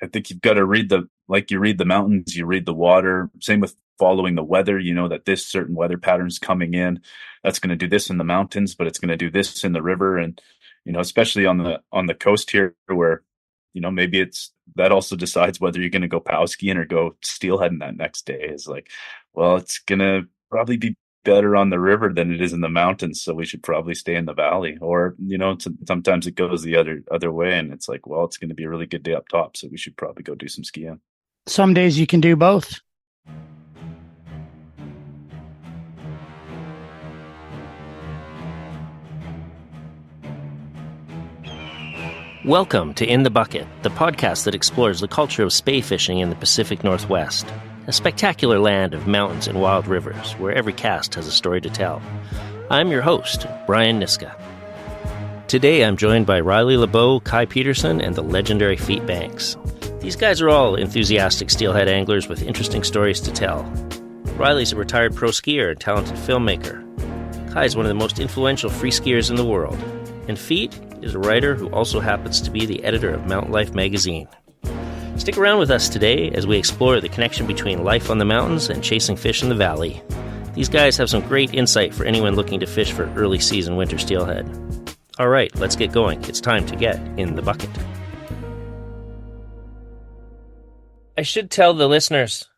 I think you've got to like you read the mountains, you read the water. Same with following the weather. You know that this certain weather pattern's coming in. That's going to do this in the mountains, but it's going to do this in the river. And, especially on the coast here where, maybe it's that also decides whether you're going to go pow skiing or go steelheading that next day is like, well, it's going to probably be better on the river than it is in the mountains, so we should probably stay in the valley. Or sometimes it goes the other way, and it's like, well, it's going to be a really good day up top, so we should probably go do some skiing. Some days you can do both. Welcome to In the Bucket, the podcast that explores the culture of spay fishing in the Pacific Northwest, a spectacular land of mountains and wild rivers where every cast has a story to tell. I'm your host, Brian Niska. Today I'm joined by Riley Leboe, Kye Petersen, and the legendary Feet Banks. These guys are all enthusiastic steelhead anglers with interesting stories to tell. Riley's a retired pro skier and talented filmmaker. Kye is one of the most influential free skiers in the world. And Feet is a writer who also happens to be the editor of Mountain Life magazine. Stick around with us today as we explore the connection between life on the mountains and chasing fish in the valley. These guys have some great insight for anyone looking to fish for early season winter steelhead. All right, let's get going. It's time to get in the bucket. I should tell the listeners,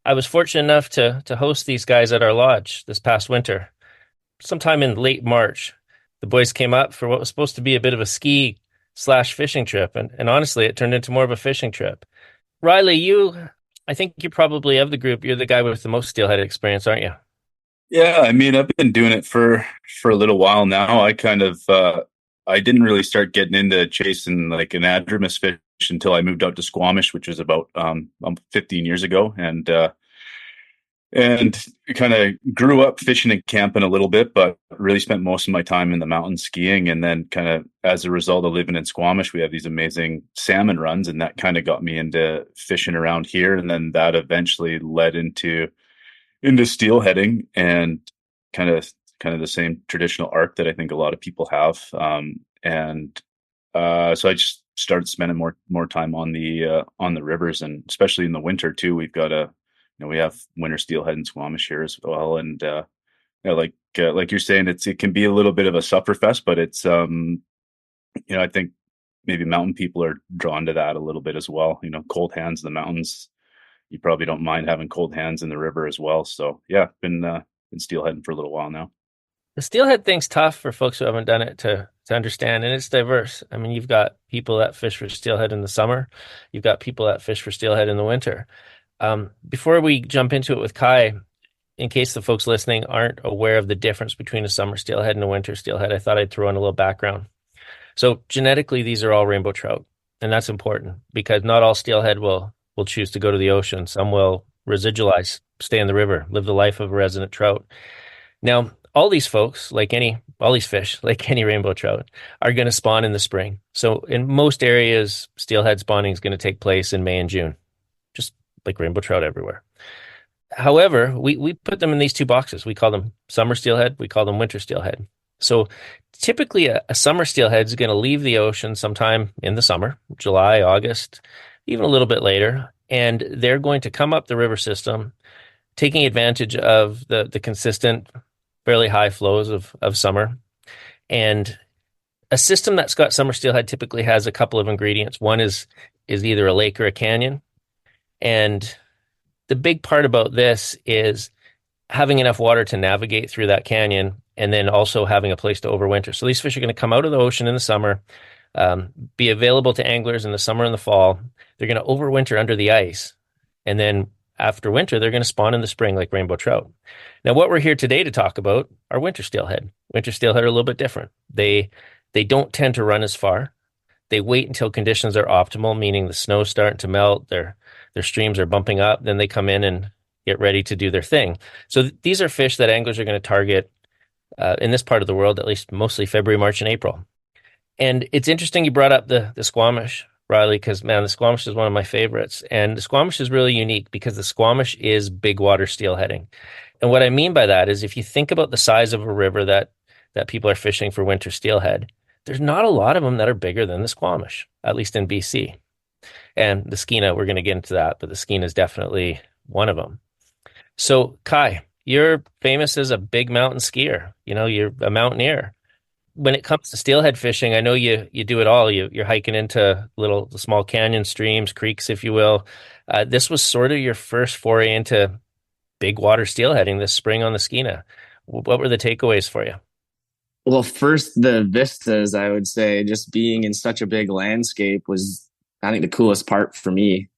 I was fortunate enough to host these guys at our lodge this past winter. Sometime in late March, the boys came up for what was supposed to be a bit of a ski/fishing trip. And honestly, it turned into more of a fishing trip. Riley, I think you're probably of the group, you're the guy with the most steelhead experience, aren't you? Yeah, I mean, I've been doing it for a little while now. I kind of I didn't really start getting into chasing like an anadromous fish until I moved out to Squamish, which was about 15 years ago, and kind of grew up fishing and camping a little bit, but really spent most of my time in the mountains skiing. And then kind of as a result of living in Squamish, we have these amazing salmon runs, and that kind of got me into fishing around here. And then that eventually led into steelheading, and kind of the same traditional arc that I think a lot of people have. So I just started spending more time on the rivers, and especially in the winter too. We've got we have winter steelhead in Squamish here as well. And like you're saying, it can be a little bit of a sufferfest, but it's I think maybe mountain people are drawn to that a little bit as well. Cold hands in the mountains. You probably don't mind having cold hands in the river as well. So yeah, been steelheading for a little while now. The steelhead thing's tough for folks who haven't done it to understand, and it's diverse. I mean, you've got people that fish for steelhead in the summer. You've got people that fish for steelhead in the winter. Before we jump into it with Kye, in case the folks listening aren't aware of the difference between a summer steelhead and a winter steelhead, I thought I'd throw in a little background. So genetically, these are all rainbow trout, and that's important because not all steelhead will choose to go to the ocean. Some will residualize, stay in the river, live the life of a resident trout. Now, all these fish, like any rainbow trout, are going to spawn in the spring. So in most areas, steelhead spawning is going to take place in May and June, just like rainbow trout everywhere. However, we put them in these two boxes. We call them summer steelhead. We call them winter steelhead. So typically a summer steelhead is going to leave the ocean sometime in the summer, July, August, even a little bit later, and they're going to come up the river system, taking advantage of the consistent, fairly high flows of summer. And a system that's got summer steelhead typically has a couple of ingredients. One is either a lake or a canyon. And the big part about this is having enough water to navigate through that canyon, and then also having a place to overwinter. So these fish are going to come out of the ocean in the summer, be available to anglers in the summer and the fall. They're going to overwinter under the ice. And then after winter, they're going to spawn in the spring like rainbow trout. Now, what we're here today to talk about are winter steelhead. Winter steelhead are a little bit different. They don't tend to run as far. They wait until conditions are optimal, meaning the snow's starting to melt, their streams are bumping up, then they come in and get ready to do their thing. So these are fish that anglers are going to target in this part of the world, at least mostly February, March, and April. And it's interesting you brought up the Squamish, Riley, because, man, the Squamish is one of my favorites. And the Squamish is really unique because the Squamish is big water steelheading. And what I mean by that is if you think about the size of a river that people are fishing for winter steelhead, there's not a lot of them that are bigger than the Squamish, at least in BC. And the Skeena, we're going to get into that, but the Skeena is definitely one of them. So, Kye, you're famous as a big mountain skier. You're a mountaineer. When it comes to steelhead fishing, I know you do it all. You're hiking into little small canyon streams, creeks, if you will. This was sort of your first foray into big water steelheading this spring on the Skeena. What were the takeaways for you? Well, first, the vistas, I would say, just being in such a big landscape was, I think, the coolest part for me.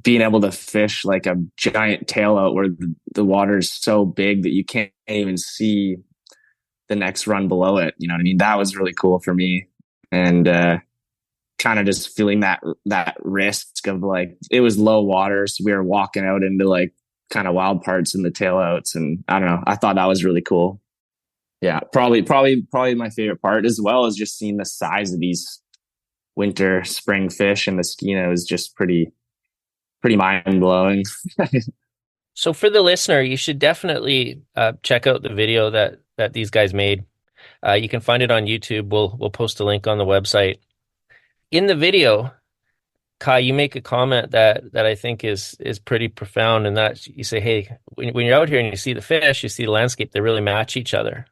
Being able to fish like a giant tail out where the water is so big that you can't even see the next run below it. You know what I mean? That was really cool for me. And kind of just feeling that risk of like, it was low water. So we were walking out into like kind of wild parts in the tail outs. And I don't know, I thought that was really cool. Yeah, probably my favorite part, as well as just seeing the size of these winter spring fish in the Skeena is just pretty mind blowing. So for the listener, you should definitely check out the video that these guys made. You can find it on YouTube. We'll post a link on the website. In the video, Kye, you make a comment that I think is pretty profound, and that you say, "Hey, when you're out here and you see the fish, you see the landscape, they really match each other."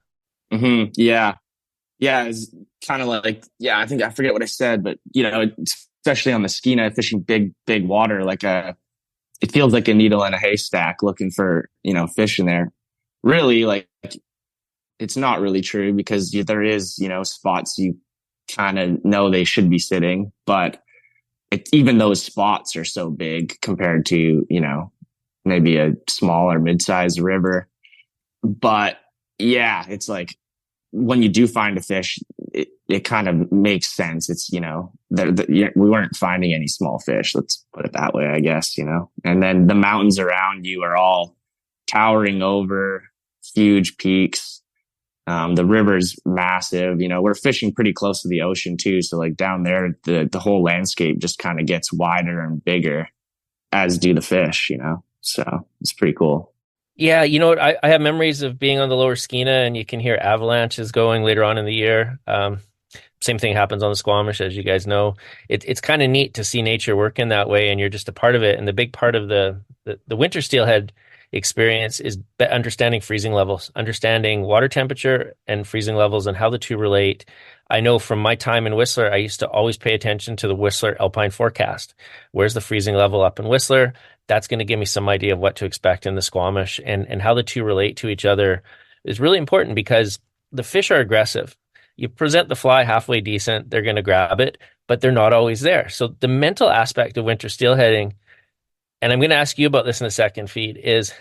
Mm-hmm. Yeah. It's kind of like, I think I forget what I said, but especially on the Skeena, fishing big water, like it feels like a needle in a haystack looking for, fish in there. Really, like, it's not really true, because there is, spots you kind of know they should be sitting, but even those spots are so big compared to, maybe a small or mid-sized river. But yeah, it's like, when you do find a fish, it kind of makes sense. It's, we weren't finding any small fish. Let's put it that way, I guess, and then the mountains around you are all towering over huge peaks. The river's massive, we're fishing pretty close to the ocean too. So like down there, the whole landscape just kind of gets wider and bigger, as do the fish, so it's pretty cool. Yeah, you know what? I have memories of being on the lower Skeena, and you can hear avalanches going later on in the year. Same thing happens on the Squamish, as you guys know. It's kind of neat to see nature work in that way, and you're just a part of it. And the big part of the winter steelhead experience is understanding freezing levels, understanding water temperature and freezing levels, and how the two relate. I know from my time in Whistler, I used to always pay attention to the Whistler Alpine forecast. Where's the freezing level up in Whistler? That's going to give me some idea of what to expect in the Squamish, and how the two relate to each other is really important, because the fish are aggressive. You present the fly halfway decent, they're going to grab it, but they're not always there. So the mental aspect of winter steelheading, and I'm going to ask you about this in a second, Feed, is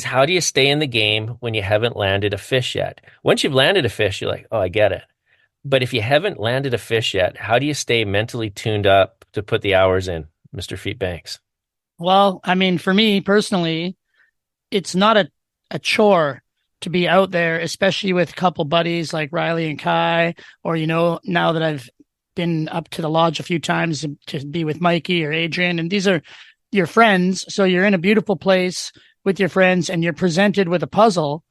how do you stay in the game when you haven't landed a fish yet? Once you've landed a fish, you're like, oh, I get it. But if you haven't landed a fish yet, how do you stay mentally tuned up to put the hours in, Mr. Feet Banks? Well, I mean, for me personally, it's not a chore to be out there, especially with a couple buddies like Riley and Kye, or, now that I've been up to the lodge a few times to be with Mikey or Adrian, and these are your friends. So you're in a beautiful place with your friends, and you're presented with a puzzle,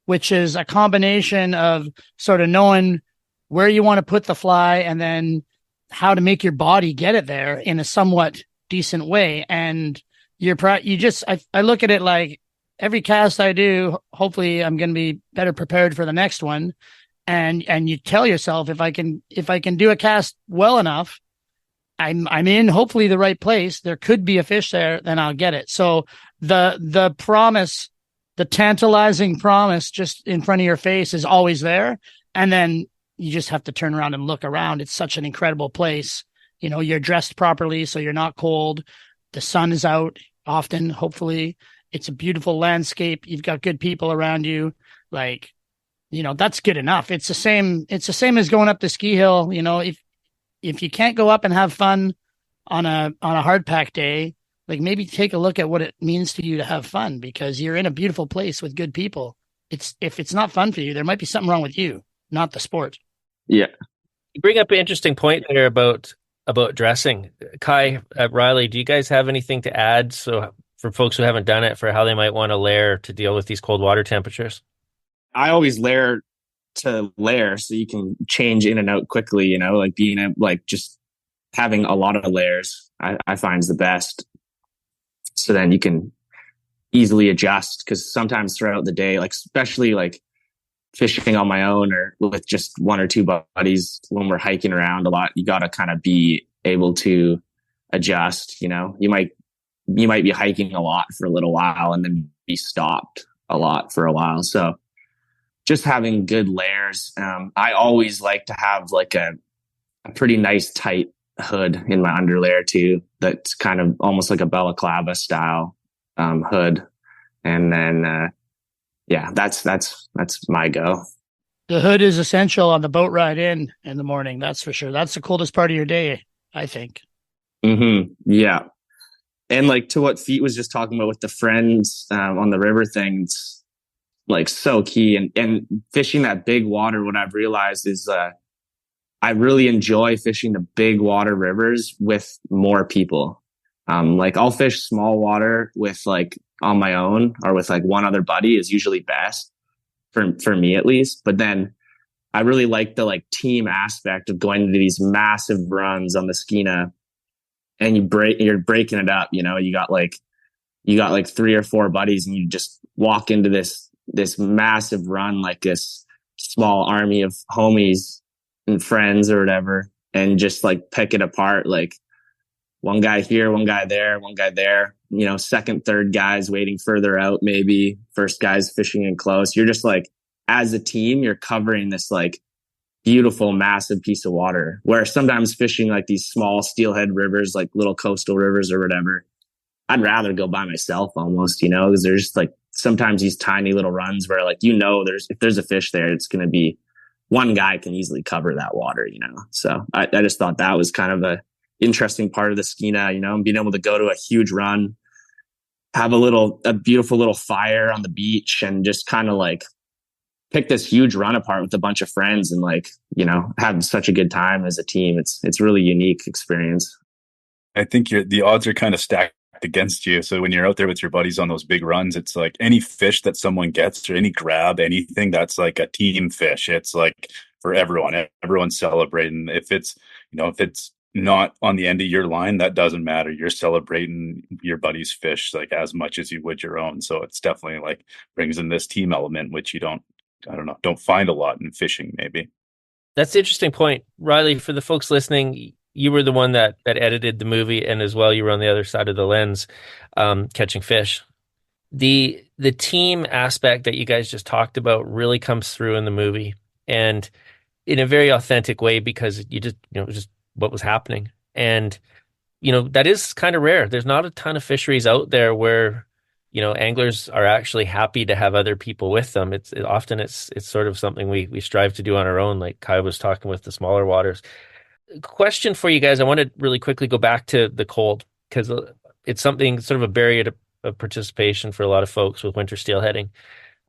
which is a combination of sort of knowing where you want to put the fly and then how to make your body get it there in a somewhat decent way. And I look at it like, every cast I do, hopefully I'm going to be better prepared for the next one. And you tell yourself, if I can do a cast well enough, I'm in hopefully the right place. There could be a fish there, then I'll get it. So the promise, the tantalizing promise just in front of your face is always there. And then you just have to turn around and look around. It's such an incredible place. You're dressed properly, so you're not cold. The sun is out often, hopefully. It's a beautiful landscape. You've got good people around you. Like, that's good enough. It's the same as going up the ski hill. If you can't go up and have fun on a hard pack day, like, maybe take a look at what it means to you to have fun, because you're in a beautiful place with good people. If it's not fun for you, there might be something wrong with you, not the sport. Yeah. You bring up an interesting point there about dressing. Kye, Riley, do you guys have anything to add? So for folks who haven't done it, for how they might want to layer to deal with these cold water temperatures? I always layer to layer so you can change in and out quickly, like being like just having a lot of layers, I find is the best. So then you can easily adjust, because sometimes throughout the day, like especially like fishing on my own or with just one or two buddies, when we're hiking around a lot, you got to kind of be able to adjust. You might be hiking a lot for a little while and then be stopped a lot for a while. So just having good layers. I always like to have like a pretty nice tight hood in my underlayer too. That's kind of almost like a balaclava style hood. And then, that's my go. The hood is essential on the boat ride in the morning. That's for sure. That's the coldest part of your day, I think. Mm-hmm. Yeah. And like to what Feet was just talking about with the friends on the river things, like so key. And fishing that big water, what I've realized is I really enjoy fishing the big water rivers with more people. Like I'll fish small water with like on my own or with like one other buddy is usually best for me at least. But then I really like the like team aspect of going to these massive runs on the Skeena, and you're breaking it up. You got like 3 or 4 buddies, and you just walk into this massive run, like this small army of homies and friends or whatever, and just like pick it apart. Like one guy here, one guy there, one guy there, second, third guys waiting further out, maybe first guys fishing in close. You're just like, as a team, you're covering this like beautiful, massive piece of water, where sometimes fishing like these small steelhead rivers, like little coastal rivers or whatever, I'd rather go by myself almost, because there's like sometimes these tiny little runs where like, if there's a fish there, it's going to be one guy can easily cover that water, So I just thought that was kind of a interesting part of the Skeena, being able to go to a huge run, have a beautiful little fire on the beach, and just kind of like pick this huge run apart with a bunch of friends and like, have such a good time as a team. It's really unique experience. I think the odds are kind of stacked against you. So when you're out there with your buddies on those big runs, it's like any fish that someone gets or any grab, anything that's like a team fish. It's like for everyone's celebrating. If it's not on the end of your line, that doesn't matter. You're celebrating your buddy's fish like as much as you would your own. So it's definitely like brings in this team element, which you don't find a lot in fishing maybe. That's an interesting point. Riley, for the folks listening, you were the one that edited the movie, and as well, you were on the other side of the lens, catching fish. The team aspect that you guys just talked about really comes through in the movie, and in a very authentic way, because you just, just what was happening. And, that is kind of rare. There's not a ton of fisheries out there where, anglers are actually happy to have other people with them. It's sort of something we strive to do on our own, like Kye was talking with the smaller waters. Question for you guys. I want to really quickly go back to the cold, because it's something sort of a barrier of participation for a lot of folks with winter steelheading.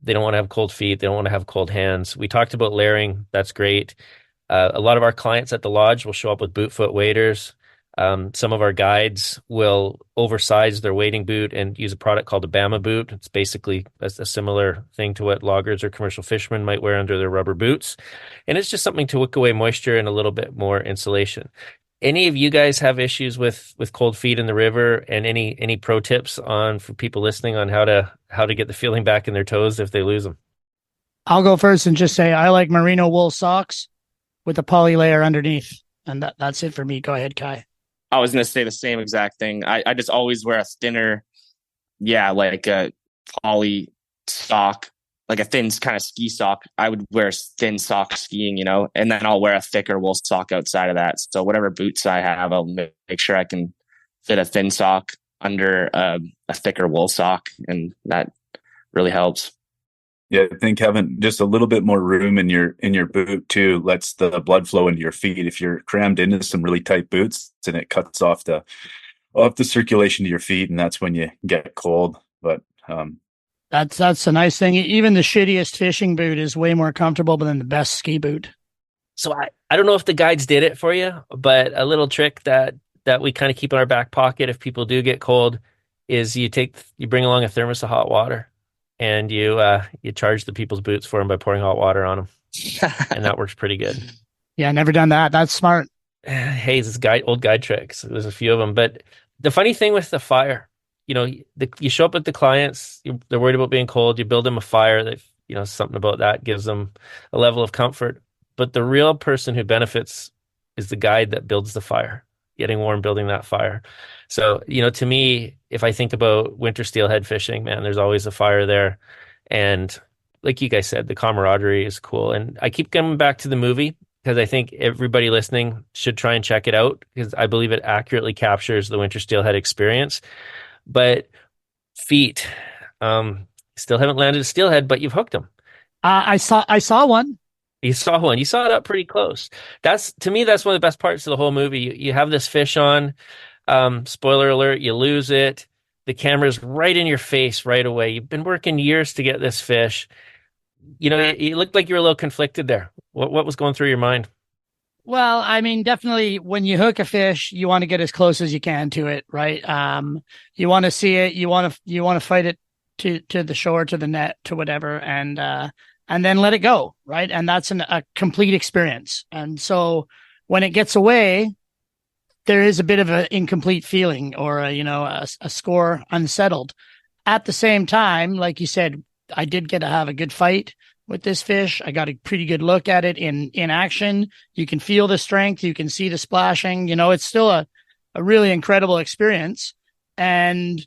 They don't want to have cold feet. They don't want to have cold hands. We talked about layering. That's great. A lot of our clients at the lodge will show up with boot foot waders. Some of our guides will oversize their wading boot and use a product called a Bama boot. It's basically a similar thing to what loggers or commercial fishermen might wear under their rubber boots. And it's just something to wick away moisture and a little bit more insulation. Any of you guys have issues with cold feet in the river, and any pro tips for people listening on how to get the feeling back in their toes if they lose them? I'll go first and just say I like merino wool socks with a poly layer underneath. And that's it for me. Go ahead, Kye. I was going to say the same exact thing. I just always wear a thinner, like a poly sock, like a thin kind of ski sock. I would wear a thin sock skiing, and then I'll wear a thicker wool sock outside of that. So whatever boots I have, I'll make sure I can fit a thin sock under a thicker wool sock, and that really helps. Yeah, I think having just a little bit more room in your boot too lets the blood flow into your feet. If you're crammed into some really tight boots, then it cuts off the circulation to your feet, and that's when you get cold. But that's a nice thing. Even the shittiest fishing boot is way more comfortable than the best ski boot. So I don't know if the guides did it for you, but a little trick that we kind of keep in our back pocket if people do get cold is you bring along a thermos of hot water. And you charge the people's boots for them by pouring hot water on them. And that works pretty good. Yeah, never done that. That's smart. Hey, this old guide tricks. There's a few of them, but the funny thing with the fire, you show up with the clients, they're worried about being cold. You build them a fire. Something about that gives them a level of comfort. But the real person who benefits is the guide that builds the fire, getting warm, building that fire. So, to me, if I think about winter steelhead fishing, man, there's always a fire there. And like you guys said, the camaraderie is cool. And I keep coming back to the movie because I think everybody listening should try and check it out because I believe it accurately captures the winter steelhead experience. But feet, still haven't landed a steelhead, but you've hooked them. I saw one. You saw one. You saw it up pretty close. To me, that's one of the best parts of the whole movie. You have this fish on. Spoiler alert, you lose it. The camera's right in your face right away. You've been working years to get this fish. It looked like you were a little conflicted there. What was going through your mind? Well, I mean, definitely when you hook a fish, you want to get as close as you can to it, right? You want to see it, you want to fight it to the shore, to the net, to whatever, and then let it go, right? And that's a complete experience. And so when it gets away, there is a bit of an incomplete feeling or a score unsettled. At the same time, like you said, I did get to have a good fight with this fish. I got a pretty good look at it in action. You can feel the strength. You can see the splashing. It's still a really incredible experience. And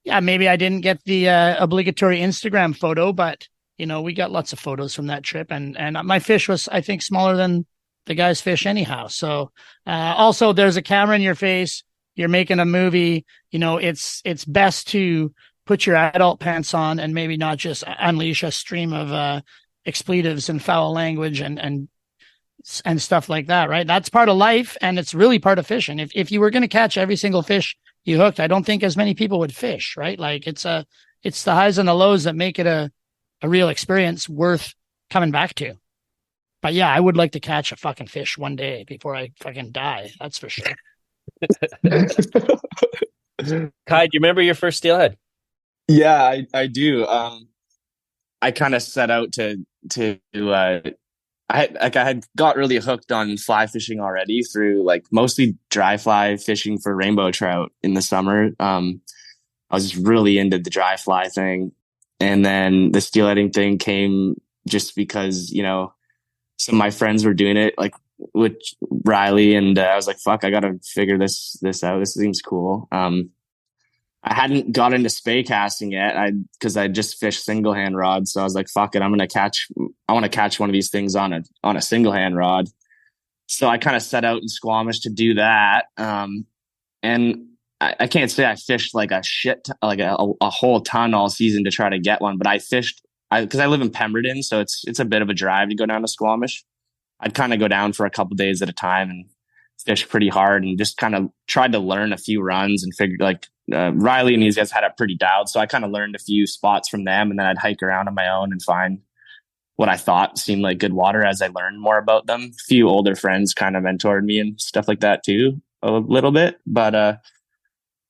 yeah, maybe I didn't get the obligatory Instagram photo, but we got lots of photos from that trip. And my fish was, I think, smaller than the guy's fish anyhow. So also there's a camera in your face. You're making a movie. It's best to put your adult pants on and maybe not just unleash a stream of expletives and foul language and stuff like that, right? That's part of life, and it's really part of fishing. If you were going to catch every single fish you hooked, I don't think as many people would fish, right? Like it's the highs and the lows that make it a real experience worth coming back to. But yeah, I would like to catch a fucking fish one day before I fucking die. That's for sure. Kye, do you remember your first steelhead? Yeah, I do. I kind of set out to I had got really hooked on fly fishing already through like mostly dry fly fishing for rainbow trout in the summer. I was just really into the dry fly thing, and then the steelheading thing came just because some of my friends were doing it, like with Riley, and I was like, "Fuck, I gotta figure this out. This seems cool." I hadn't got into spay casting yet, because I just fished single hand rods. So I was like, "Fuck it, I want to catch one of these things on a single hand rod." So I kind of set out in Squamish to do that, and I can't say I fished like a whole ton all season to try to get one, but I fished. Because I live in Pemberton, so it's a bit of a drive to go down to Squamish. I'd kind of go down for a couple days at a time and fish pretty hard, and just kind of tried to learn a few runs and figured like Riley and these guys had it pretty dialed. So I kind of learned a few spots from them, and then I'd hike around on my own and find what I thought seemed like good water as I learned more about them. A few older friends kind of mentored me and stuff like that too, a little bit. But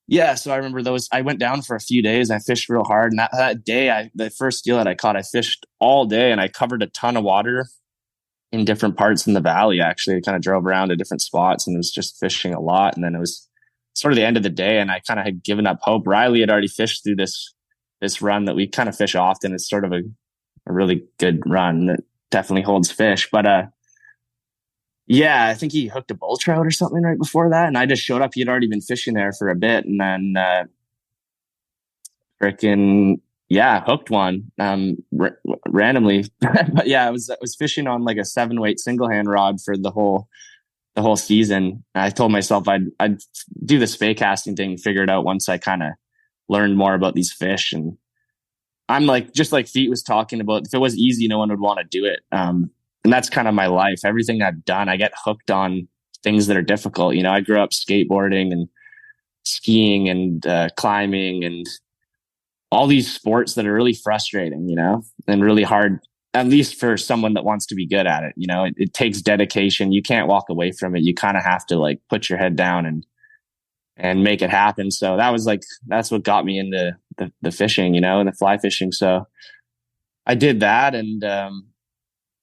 yeah, so I remember those. I went down for a few days. I fished real hard, and that day, the first steelhead I caught, I fished all day, and I covered a ton of water in different parts in the valley. Actually, I kind of drove around to different spots and was just fishing a lot. And then it was sort of the end of the day, and I kind of had given up hope. Riley had already fished through this run that we kind of fish often. It's sort of a really good run that definitely holds fish, but yeah, I think he hooked a bull trout or something right before that. And I just showed up. He had already been fishing there for a bit. And then hooked one randomly. But yeah, I was fishing on like a 7-weight single hand rod for the whole season. I told myself I'd do the spay casting thing, figure it out once I kind of learned more about these fish. And I'm like, just like Feet was talking about, if it was easy, no one would want to do it. And that's kind of my life. Everything I've done, I get hooked on things that are difficult. I grew up skateboarding and skiing and climbing and all these sports that are really frustrating, and really hard, at least for someone that wants to be good at it. It takes dedication. You can't walk away from it. You kind of have to like put your head down and make it happen. So that's what got me into the fishing, and the fly fishing. So I did that, and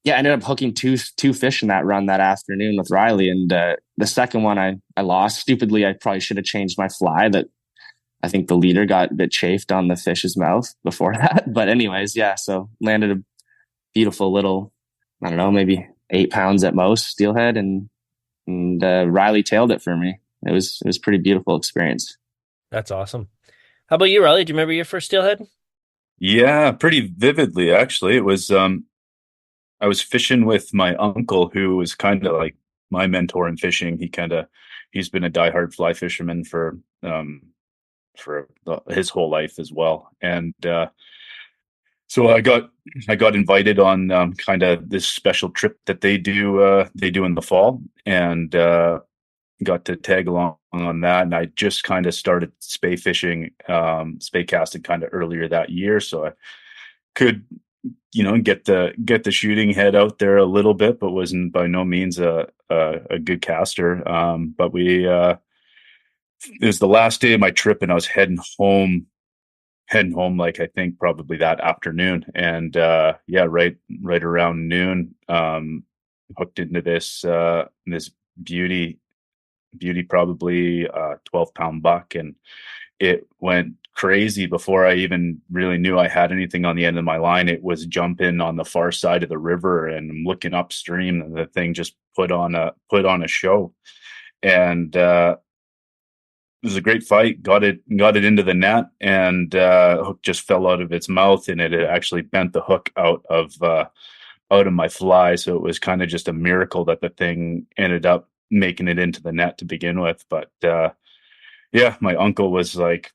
yeah, I ended up hooking two fish in that run that afternoon with Riley. And the second one I lost. Stupidly, I probably should have changed my fly. That I think the leader got a bit chafed on the fish's mouth before that. But anyways, yeah, so landed a beautiful little, I don't know, maybe 8 pounds at most steelhead, and Riley tailed it for me. It was pretty beautiful experience. That's awesome. How about you, Riley? Do you remember your first steelhead? Yeah, pretty vividly actually. It was I was fishing with my uncle, who was kind of like my mentor in fishing. He's been a diehard fly fisherman for his whole life as well. And so I got invited on kind of this special trip that they do in the fall, and got to tag along on that. And I just kind of started spay fishing, spay casting kind of earlier that year, so I could, get the shooting head out there a little bit, but wasn't by no means a good caster. But it was the last day of my trip, and I was heading home like I think probably that afternoon. And yeah, right around noon, hooked into this beauty, probably 12-pound buck, and it went crazy before I even really knew I had anything on the end of my line. It was jumping on the far side of the river, and I'm looking upstream, and the thing just put on a show. And it was a great fight. Got it into the net, and hook just fell out of its mouth, and it had actually bent the hook out of my fly. So it was kind of just a miracle that the thing ended up making it into the net to begin with. But yeah, my uncle was like,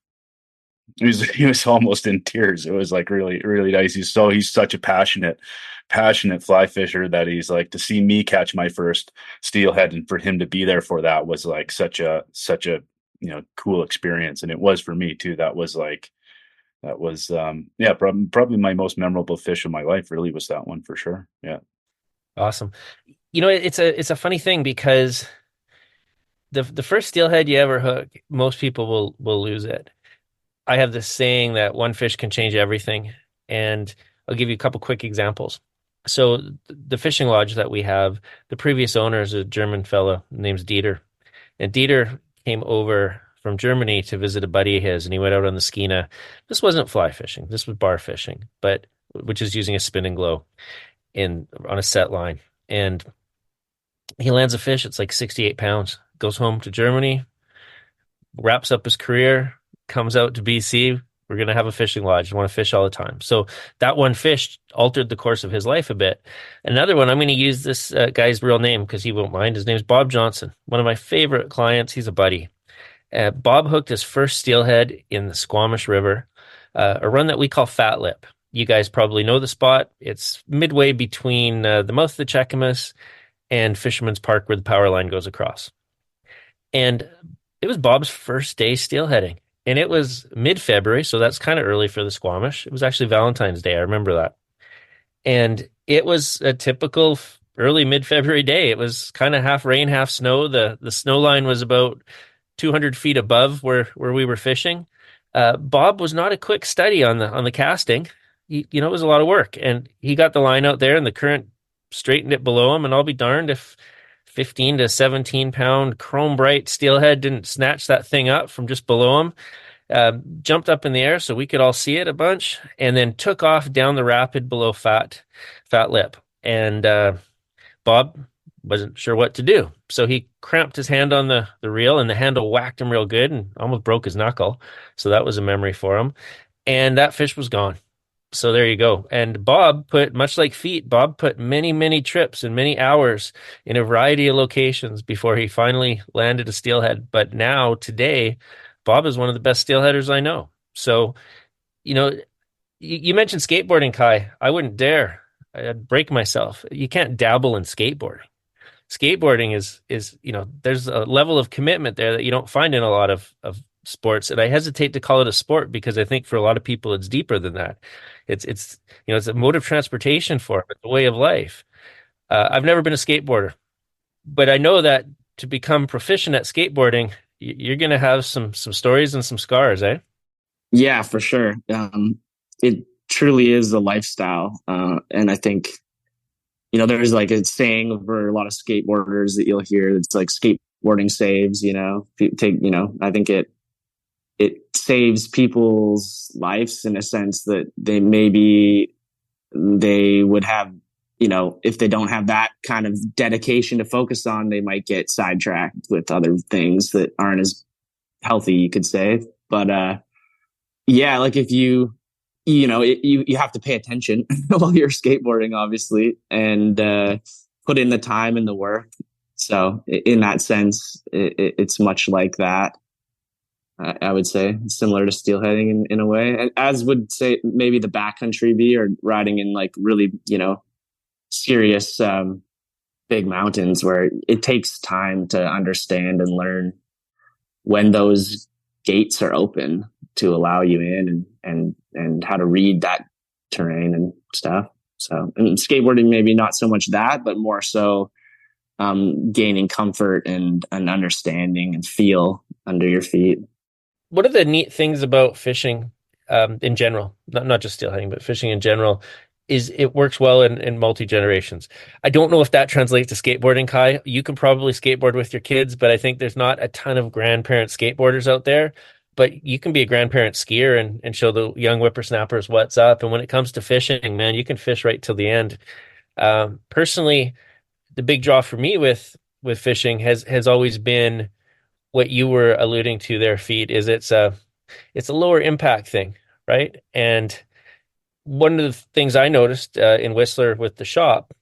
he was almost in tears. It was like really, really nice. He's such a passionate fly fisher, that he's like, to see me catch my first steelhead, and for him to be there for that was like such a cool experience. And it was for me too. That was yeah, probably my most memorable fish of my life. Really was that one for sure. Yeah. Awesome. It's a funny thing, because the first steelhead you ever hook, most people will lose it. I have this saying that one fish can change everything, and I'll give you a couple quick examples. So the fishing lodge that we have, the previous owner is a German fellow named Dieter, and Dieter came over from Germany to visit a buddy of his, and he went out on the Skeena. This wasn't fly fishing, this was bar fishing, but which is using a spinning glow on a set line. And he lands a fish. It's like 68 pounds. Goes home to Germany, wraps up his career, comes out to BC. We're going to have a fishing lodge. I want to fish all the time. So that one fish altered the course of his life a bit. Another one, I'm going to use this guy's real name because he won't mind. His name's Bob Johnson, one of my favorite clients. He's a buddy. Bob hooked his first steelhead in the Squamish River, a run that we call Fat Lip. You guys probably know the spot. It's midway between the mouth of the Tacomas and Fisherman's Park, where the power line goes across. And it was Bob's first day steelheading. And it was mid-February, so that's kind of early for the Squamish. It was actually Valentine's Day. I remember that. And it was a typical early mid-February day. It was kind of half rain, half snow. The snow line was about 200 feet above where we were fishing. Bob was not a quick study on the casting. It was a lot of work. And he got the line out there, and the current straightened it below him. And I'll be darned if 15 to 17 pound chrome bright steelhead didn't snatch that thing up from just below him, jumped up in the air so we could all see it a bunch, and then took off down the rapid below Fat Lip. And Bob wasn't sure what to do. So he cramped his hand on the reel, and the handle whacked him real good and almost broke his knuckle. So that was a memory for him. And that fish was gone. So there you go. And Bob much like feet, Bob put many, many trips and many hours in a variety of locations before he finally landed a steelhead. But now, today, Bob is one of the best steelheaders I know. So, you mentioned skateboarding, Kye. I wouldn't dare. I'd break myself. You can't dabble in skateboarding. Skateboarding is there's a level of commitment there that you don't find in a lot of sports. And I hesitate to call it a sport, because I think for a lot of people it's deeper than that. It's a mode of transportation for them. It's a way of life. I've never been a skateboarder, but I know that to become proficient at skateboarding, you're going to have some stories and some scars, eh? Yeah, for sure. It truly is a lifestyle. And I think there's like a saying for a lot of skateboarders that you'll hear. It's like skateboarding saves, I think it saves people's lives in a sense that they would have, if they don't have that kind of dedication to focus on, they might get sidetracked with other things that aren't as healthy, you could say. But yeah, like if you have to pay attention while you're skateboarding, obviously, and put in the time and the work. So in that sense, it's much like that. I would say similar to steelheading in a way, and as would say maybe the backcountry be, or riding in like really, serious big mountains where it takes time to understand and learn when those gates are open to allow you in, and how to read that terrain and stuff. So, and skateboarding, maybe not so much that, but more so gaining comfort and an understanding and feel under your feet. What are the neat things about fishing in general, not just steelheading, but fishing in general, is it works well in multi-generations. I don't know if that translates to skateboarding, Kye. You can probably skateboard with your kids, but I think there's not a ton of grandparent skateboarders out there. But you can be a grandparent skier and show the young whippersnappers what's up. And when it comes to fishing, man, you can fish right till the end. Personally, the big draw for me with fishing has always been what you were alluding to there, Feet, is it's a lower impact thing, right? And one of the things I noticed in Whistler with the shop,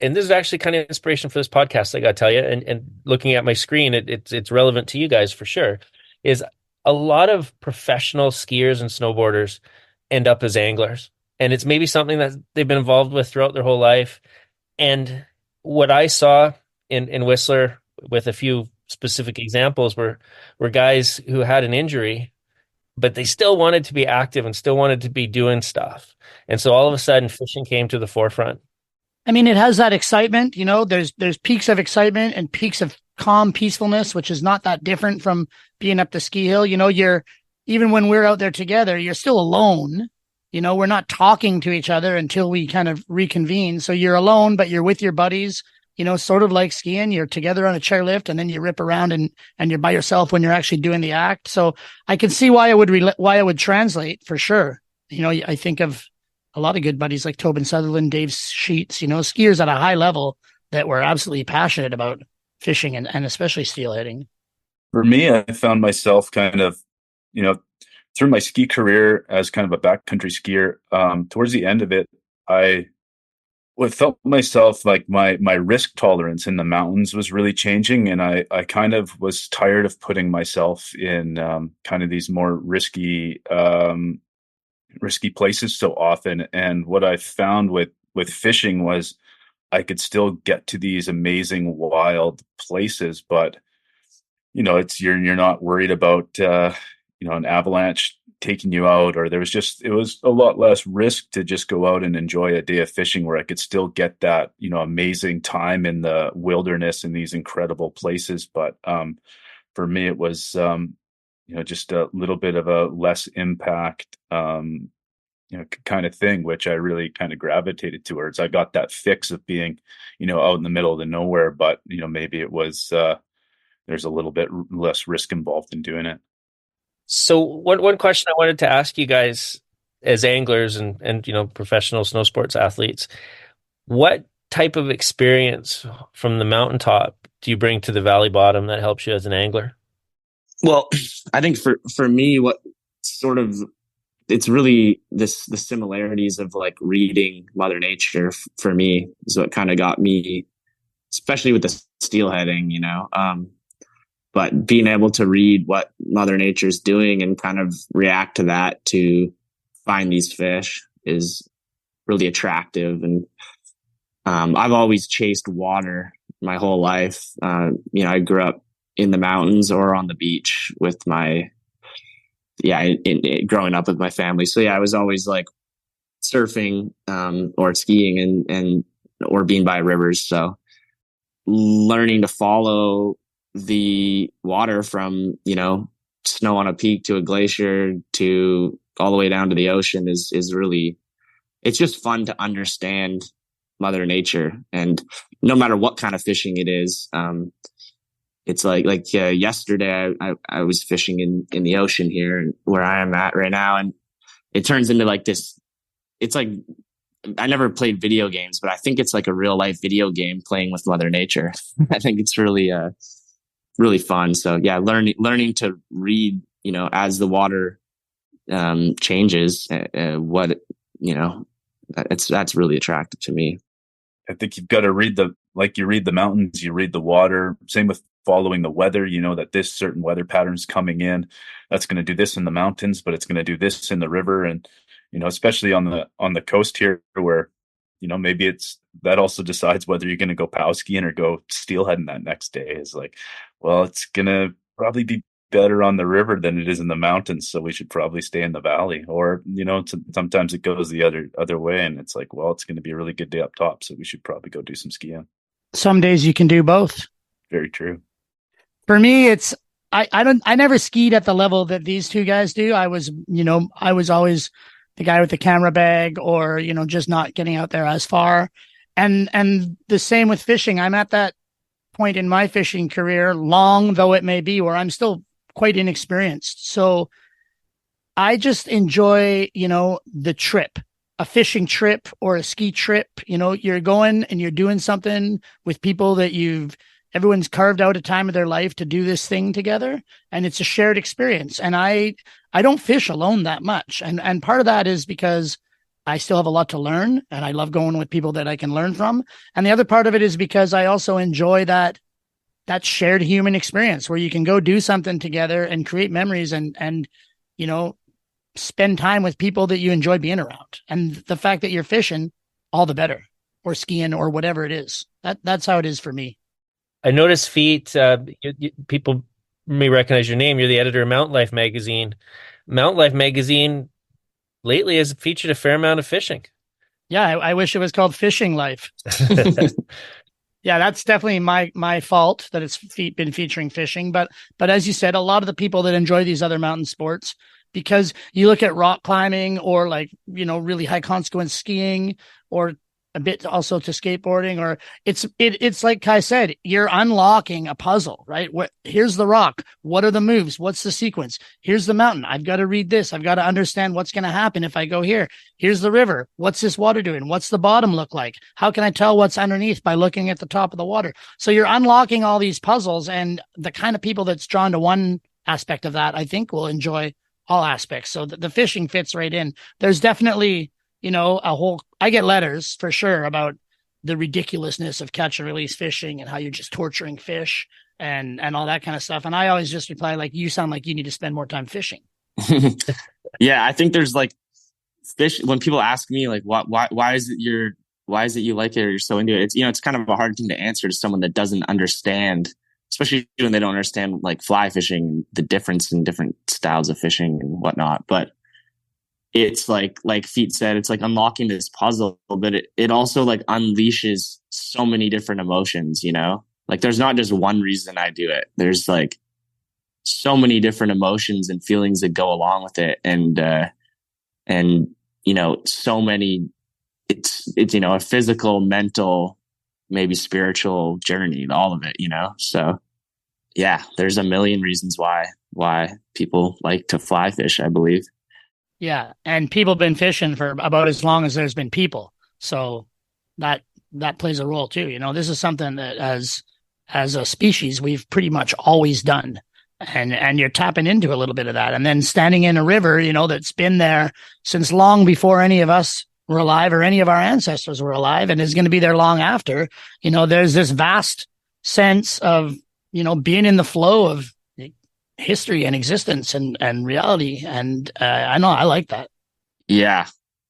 and this is actually kind of inspiration for this podcast, I got to tell you, and looking at my screen, it's relevant to you guys for sure, is a lot of professional skiers and snowboarders end up as anglers. And it's maybe something that they've been involved with throughout their whole life. And what I saw in Whistler, with a few specific examples, were guys who had an injury, but they still wanted to be active and still wanted to be doing stuff. And so all of a sudden fishing came to the forefront. I mean, it has that excitement, there's peaks of excitement and peaks of calm peacefulness, which is not that different from being up the ski hill. Even when we're out there together, you're still alone. We're not talking to each other until we kind of reconvene. So you're alone, but you're with your buddies, sort of like skiing. You're together on a chairlift, and then you rip around and you're by yourself when you're actually doing the act. So I can see why it would translate for sure. I think of a lot of good buddies like Tobin Sutherland, Dave Sheets, skiers at a high level that were absolutely passionate about fishing and especially steelheading. For me, I found myself kind of, through my ski career as kind of a backcountry skier, towards the end of it, I felt myself like my risk tolerance in the mountains was really changing. And I kind of was tired of putting myself in kind of these more risky places so often. And what I found with fishing was I could still get to these amazing wild places, but it's you're not worried about an avalanche taking you out, or it was a lot less risk to just go out and enjoy a day of fishing where I could still get that amazing time in the wilderness in these incredible places. But for me, it was just a little bit of a less impact kind of thing, which I really kind of gravitated towards. I got that fix of being out in the middle of the nowhere, but maybe it was there's a little bit less risk involved in doing it. So one question I wanted to ask you guys as anglers and professional snow sports athletes, what type of experience from the mountaintop do you bring to the valley bottom that helps you as an angler? Well, I think for me, what sort of, it's really the similarities of like reading Mother Nature for me is what kind of got me, especially with the steelheading, but being able to read what Mother Nature's doing and kind of react to that to find these fish is really attractive. And I've always chased water my whole life. I grew up in the mountains or on the beach with growing up with my family. So I was always like surfing or skiing and or being by rivers. So learning to follow the water from, snow on a peak to a glacier to all the way down to the ocean is really, it's just fun to understand Mother Nature. And no matter what kind of fishing it is, it's like yesterday I was fishing in the ocean here where I am at right now, and it turns into like this. It's like, I never played video games, but I think it's like a real life video game playing with Mother Nature. I think it's really really fun. So yeah, learning to read, as the water changes, what that's really attractive to me. I think you've got to you read the mountains, you read the water. Same with following the weather, that this certain weather pattern's coming in. That's going to do this in the mountains, but it's going to do this in the river. And, especially on the coast here where, maybe that also decides whether you're going to go pow skiing or go steelheading that next day. Is like, well, it's going to probably be better on the river than it is in the mountains, so we should probably stay in the valley. Or sometimes it goes the other way, and it's like, well, it's going to be a really good day up top, so we should probably go do some skiing. Some days you can do both. Very true. For me, it's I never skied at the level that these two guys do. I was always the guy with the camera bag, or just not getting out there as far. And the same with fishing. I'm at that point in my fishing career, long though it may be, where I'm still quite inexperienced. So I just enjoy, the trip, a fishing trip or a ski trip. You're going and you're doing something with people that everyone's carved out a time of their life to do this thing together. And it's a shared experience. And I don't fish alone that much. And part of that is because I still have a lot to learn, and I love going with people that I can learn from. And the other part of it is because I also enjoy that shared human experience where you can go do something together and create memories and spend time with people that you enjoy being around. And the fact that you're fishing, all the better, or skiing or whatever it is. That's how it is for me. I noticed, Feet, people may recognize your name. You're the editor of Mountain Life magazine. Mountain Life magazine lately has featured a fair amount of fishing. Yeah, I wish it was called Fishing Life. Yeah, that's definitely my fault that it's been featuring fishing. But as you said, a lot of the people that enjoy these other mountain sports, because you look at rock climbing or really high consequence skiing, or a bit also to skateboarding, or it's like Kye said, you're unlocking a puzzle, right? Here's the rock. What are the moves? What's the sequence? Here's the mountain. I've got to read this. I've got to understand what's going to happen if I go here. Here's the river. What's this water doing? What's the bottom look like? How can I tell what's underneath by looking at the top of the water? So you're unlocking all these puzzles, and the kind of people that's drawn to one aspect of that, I think, will enjoy all aspects. So the fishing fits right in. There's definitely, I get letters for sure about the ridiculousness of catch and release fishing and how you're just torturing fish and all that kind of stuff. And I always just reply, like, you sound like you need to spend more time fishing. Yeah. I think there's like fish, when people ask me like, why is it you like it, or you're so into it? It's, it's kind of a hard thing to answer to someone that doesn't understand, especially when they don't understand like fly fishing, the difference in different styles of fishing and whatnot. But it's like Feet said, it's like unlocking this puzzle, but it also like unleashes so many different emotions, like there's not just one reason I do it. There's like so many different emotions and feelings that go along with it. And so many, it's, a physical, mental, maybe spiritual journey, all of it, so yeah, there's a million reasons why people like to fly fish, I believe. Yeah, and people have been fishing for about as long as there's been people, so that plays a role too. This is something that as a species we've pretty much always done, and you're tapping into a little bit of that, and then standing in a river, that's been there since long before any of us were alive or any of our ancestors were alive, and is going to be there long after. There's this vast sense of being in the flow of history and existence and reality. And I know I like that. Yeah.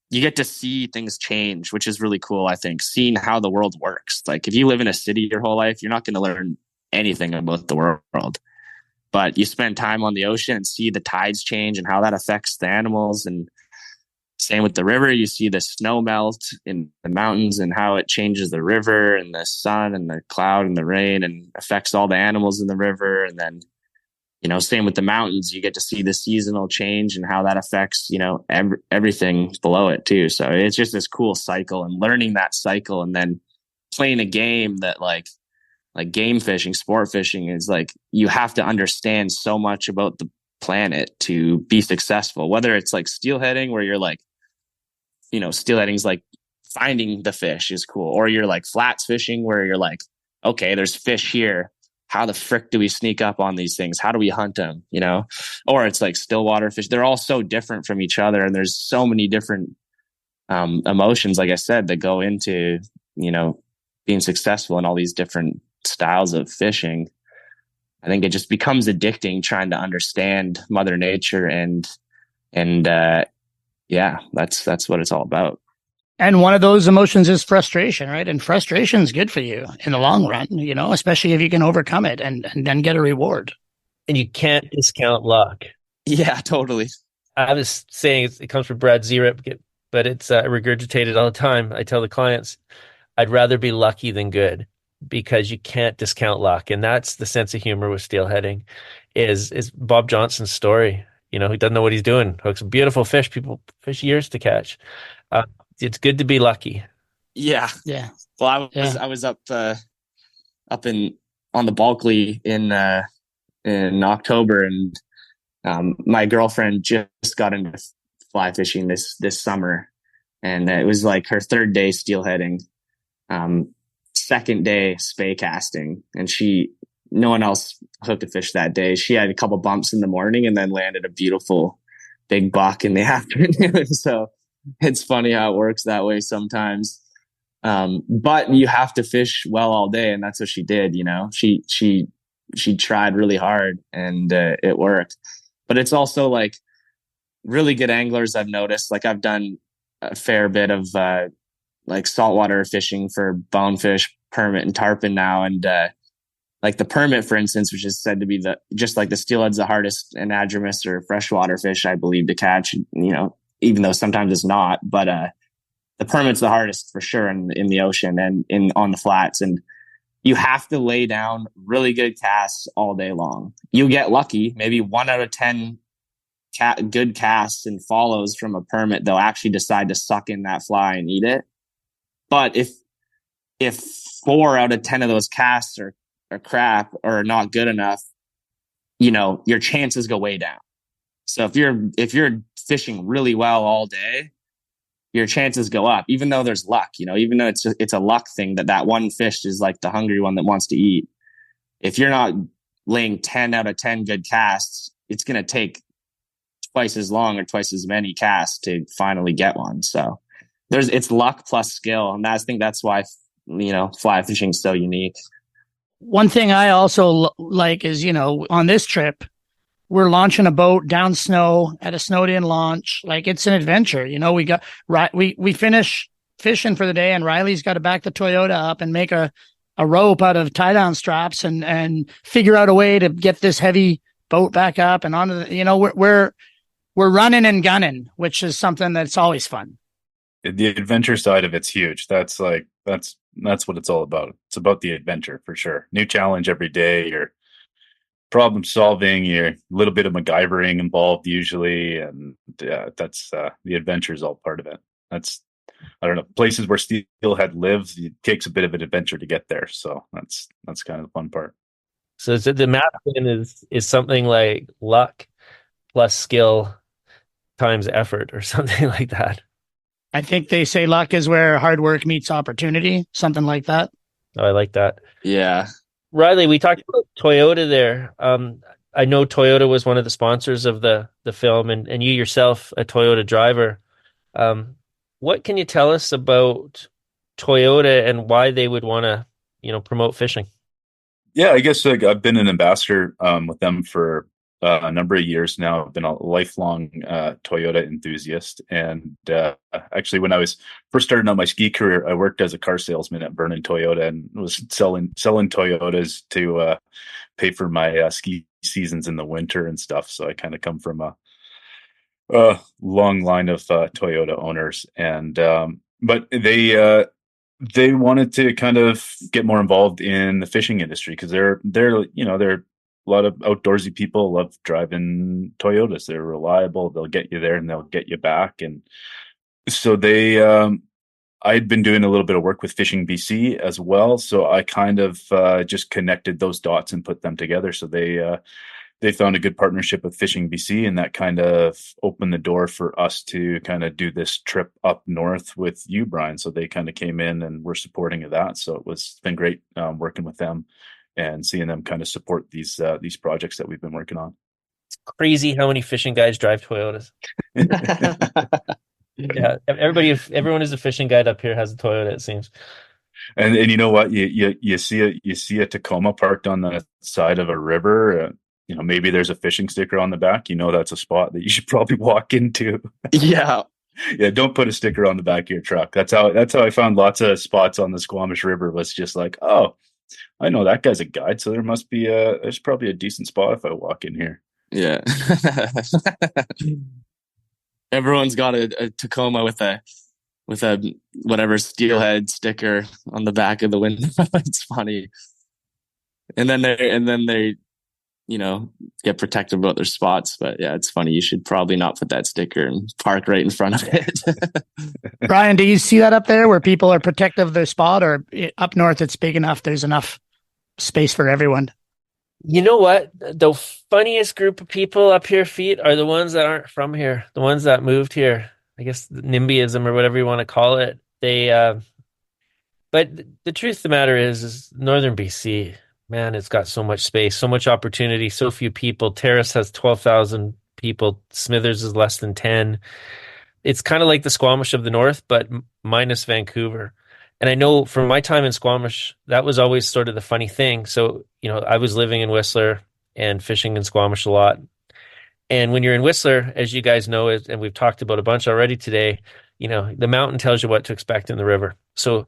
You get to see things change, which is really cool. I think seeing how the world works. Like if you live in a city your whole life, you're not going to learn anything about the world, but you spend time on the ocean and see the tides change and how that affects the animals. And same with the river, you see the snow melt in the mountains and how it changes the river and the sun and the cloud and the rain and affects all the animals in the river. And then same with the mountains. You get to see the seasonal change and how that affects, everything below it too. So it's just this cool cycle, and learning that cycle and then playing a game that like game fishing, sport fishing is like, you have to understand so much about the planet to be successful, whether it's like steelheading where you're like, steelheading's like finding the fish is cool, or you're like flats fishing where you're like, okay, there's fish here. How the frick do we sneak up on these things? How do we hunt them? Or it's like stillwater fish. They're all so different from each other. And there's so many different emotions, like I said, that go into, being successful in all these different styles of fishing. I think it just becomes addicting trying to understand Mother Nature and yeah, that's what it's all about. And one of those emotions is frustration, right? And frustration is good for you in the long run, especially if you can overcome it and then get a reward. And you can't discount luck. Yeah, totally. I was saying it comes from Brad Zerip, but it's regurgitated all the time. I tell the clients, I'd rather be lucky than good, because you can't discount luck. And that's the sense of humor with steelheading is Bob Johnson's story. He doesn't know what he's doing. Hooks beautiful fish, people fish years to catch. It's good to be lucky. Yeah. Yeah. Well, I was up on the Bulkley in October, and my girlfriend just got into fly fishing this summer, and it was like her third day steelheading, second day spay casting, and no one else hooked a fish that day. She had a couple bumps in the morning and then landed a beautiful big buck in the afternoon. So it's funny how it works that way sometimes. But you have to fish well all day, and that's what she did. She tried really hard, and it worked. But it's also like really good anglers I've noticed. Like I've done a fair bit of like saltwater fishing for bonefish, permit, and tarpon now, and like the permit, for instance, which is said to be just like the steelhead's the hardest anadromous or freshwater fish, I believe, to catch. Even though sometimes it's not, but the permit's the hardest for sure in the ocean and on the flats. And you have to lay down really good casts all day long. You get lucky, maybe 1 out of 10 good casts and follows from a permit, they'll actually decide to suck in that fly and eat it. But if 4 out of 10 of those casts are crap or not good enough, your chances go way down. So if you're fishing really well all day, your chances go up, even though there's luck, even though it's a luck thing that one fish is like the hungry one that wants to eat. If you're not laying 10 out of 10 good casts, it's going to take twice as long or twice as many casts to finally get one. So it's luck plus skill. And I think that's why, fly fishing is so unique. One thing I also like is, on this trip, we're launching a boat down snow at a snowed in launch. Like it's an adventure. We finish fishing for the day, and Riley's got to back the Toyota up and make a rope out of tie down straps and figure out a way to get this heavy boat back up and onto we're running and gunning, which is something that's always fun. The adventure side of it's huge. That's what it's all about. It's about the adventure for sure. New challenge every day. You're problem solving. You're a little bit of MacGyvering involved usually, and that's the adventure is all part of it. That's, I don't know, places where steelhead lives. It takes a bit of an adventure to get there, so that's kind of the fun part. So the math is something like luck plus skill times effort or something like that. I think they say luck is where hard work meets opportunity, something like that. Oh, I like that. Yeah. Riley, we talked about Toyota there. I know Toyota was one of the sponsors of the film, and you yourself, a Toyota driver. What can you tell us about Toyota and why they would want to, promote fishing? Yeah, I guess I've been an ambassador with them for a number of years now. I've been a lifelong Toyota enthusiast, and actually, when I was first starting out my ski career, I worked as a car salesman at Vernon Toyota and was selling Toyotas to pay for my ski seasons in the winter and stuff. So I kind of come from a long line of Toyota owners, and but they wanted to kind of get more involved in the fishing industry because they're lot of outdoorsy people love driving Toyotas. They're reliable. They'll get you there and they'll get you back. And so I'd been doing a little bit of work with Fishing BC as well. So I kind of just connected those dots and put them together. So they found a good partnership with Fishing BC, and that kind of opened the door for us to kind of do this trip up north with you, Brian. So they kind of came in and were supporting that. So it's been great working with them and seeing them kind of support these projects that we've been working on. It's crazy how many fishing guys drive Toyotas. Yeah, everyone who's a fishing guide up here has a Toyota, it seems. And you know what? You see a Tacoma parked on the side of a river. Maybe there's a fishing sticker on the back. That's a spot that you should probably walk into. Yeah. Yeah, don't put a sticker on the back of your truck. That's how I found lots of spots on the Squamish River. Was just like, oh, I know that guy's a guide, so there's probably a decent spot if I walk in here. Yeah. Everyone's got a Tacoma with a whatever steelhead sticker on the back of the window. It's funny. And then they get protective about their spots. But yeah, it's funny. You should probably not put that sticker and park right in front of it. Brian, do you see that up there where people are protective of their spot, or up north it's big enough, there's enough space for everyone? You know what? The funniest group of people up here, Feet, are the ones that aren't from here, the ones that moved here. I guess NIMBYism or whatever you want to call it. But the truth of the matter is northern BC, man, it's got so much space, so much opportunity, so few people. Terrace has 12,000 people. Smithers is less than 10. It's kind of like the Squamish of the north, but minus Vancouver. And I know from my time in Squamish, that was always sort of the funny thing. So, I was living in Whistler and fishing in Squamish a lot. And when you're in Whistler, as you guys know, and we've talked about a bunch already today, the mountain tells you what to expect in the river. So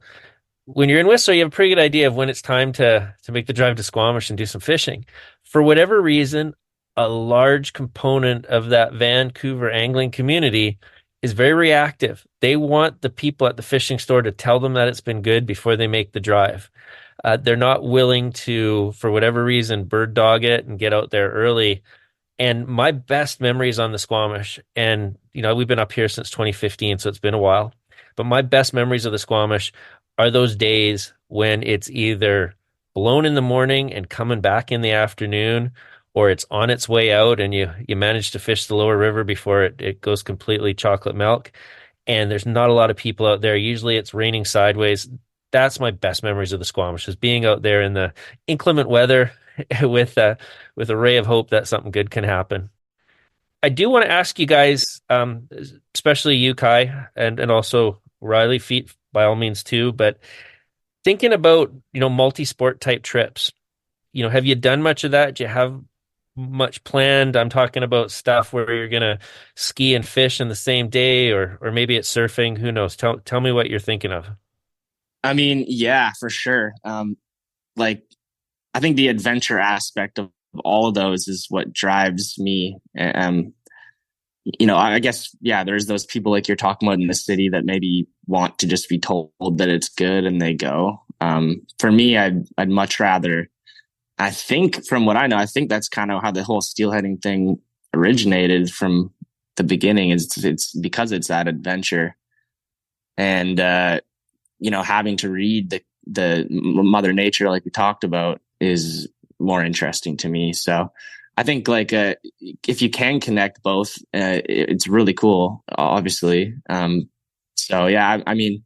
when you're in Whistler, you have a pretty good idea of when it's time to make the drive to Squamish and do some fishing. For whatever reason, a large component of that Vancouver angling community is very reactive. They want the people at the fishing store to tell them that it's been good before they make the drive. They're not willing to, for whatever reason, bird dog it and get out there early. And my best memories on the Squamish, and we've been up here since 2015, so it's been a while, but my best memories of the Squamish are those days when it's either blown in the morning and coming back in the afternoon, or it's on its way out and you manage to fish the lower river before it goes completely chocolate milk. And there's not a lot of people out there. Usually it's raining sideways. That's my best memories of the Squamish, is being out there in the inclement weather with a ray of hope that something good can happen. I do want to ask you guys, especially you, Kye, and also Riley, Feet, by all means too, but thinking about, multi-sport type trips, have you done much of that? Do you have much planned? I'm talking about stuff where you're going to ski and fish in the same day, or maybe it's surfing. Who knows? Tell me what you're thinking of. I mean, yeah, for sure. I think the adventure aspect of all of those is what drives me. I guess, yeah, there's those people like you're talking about in the city that maybe want to just be told that it's good and they go. For me, I'd much rather, I think from what I know, I think that's kind of how the whole steelheading thing originated from the beginning. It's because it's that adventure. And, having to read the Mother Nature, like we talked about, is more interesting to me. So I think if you can connect both, it's really cool, obviously. So yeah, I mean,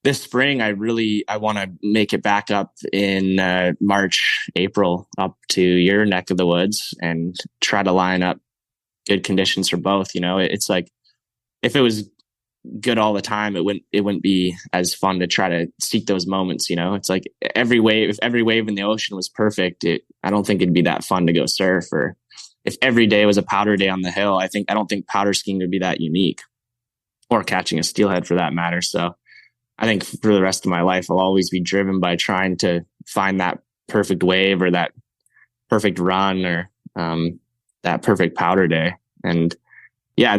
this spring, I want to make it back up in March, April, up to your neck of the woods and try to line up good conditions for both. It's like, if it was good all the time, it wouldn't be as fun to try to seek those moments. It's like if every wave in the ocean was perfect, I don't think it'd be that fun to go surf. Or if every day was a powder day on the hill, I don't think powder skiing would be that unique, or catching a steelhead for that matter. So I think for the rest of my life, I'll always be driven by trying to find that perfect wave or that perfect run or that perfect powder day. And yeah,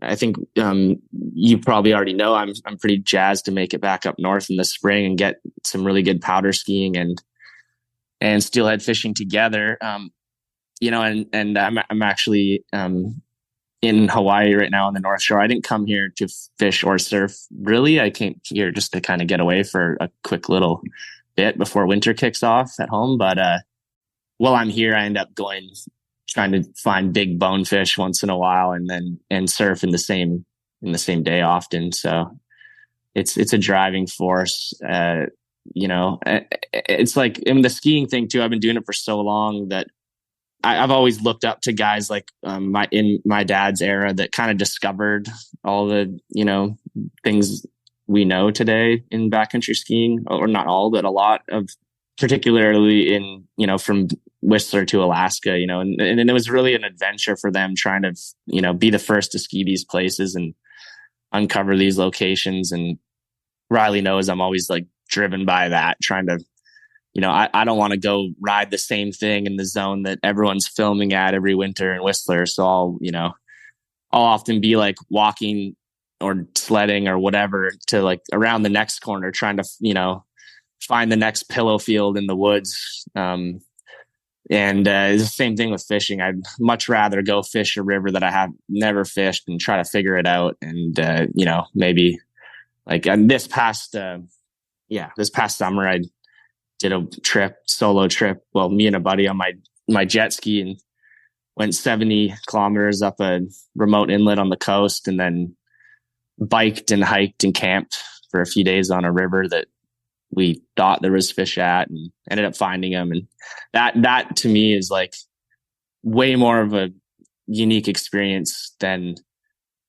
I think you probably already know I'm pretty jazzed to make it back up north in the spring and get some really good powder skiing and and steelhead fishing together. And I'm actually in Hawaii right now on the North Shore. I didn't come here to fish or surf. Really, I came here just to kind of get away for a quick little bit before winter kicks off at home. But while I'm here, I end up trying to find big bonefish once in a while, and surf in the same day often. So it's a driving force. It's like in the skiing thing too. I've been doing it for so long that I've always looked up to guys like in my dad's era that kind of discovered all the things we know today in backcountry skiing, or not all, but a lot of, particularly in from Whistler to Alaska, and it was really an adventure for them trying to be the first to ski these places and uncover these locations. And Riley knows I'm always like driven by that, trying to I don't want to go ride the same thing in the zone that everyone's filming at every winter in Whistler. So I'll often be like walking or sledding or whatever to like around the next corner, trying to, find the next pillow field in the woods. And it's the same thing with fishing. I'd much rather go fish a river that I have never fished and try to figure it out. And, maybe like this past summer, I did a solo trip. Well, me and a buddy on my jet ski, and went 70 kilometers up a remote inlet on the coast, and then biked and hiked and camped for a few days on a river that we thought there was fish at, and ended up finding them. And that to me is like way more of a unique experience than,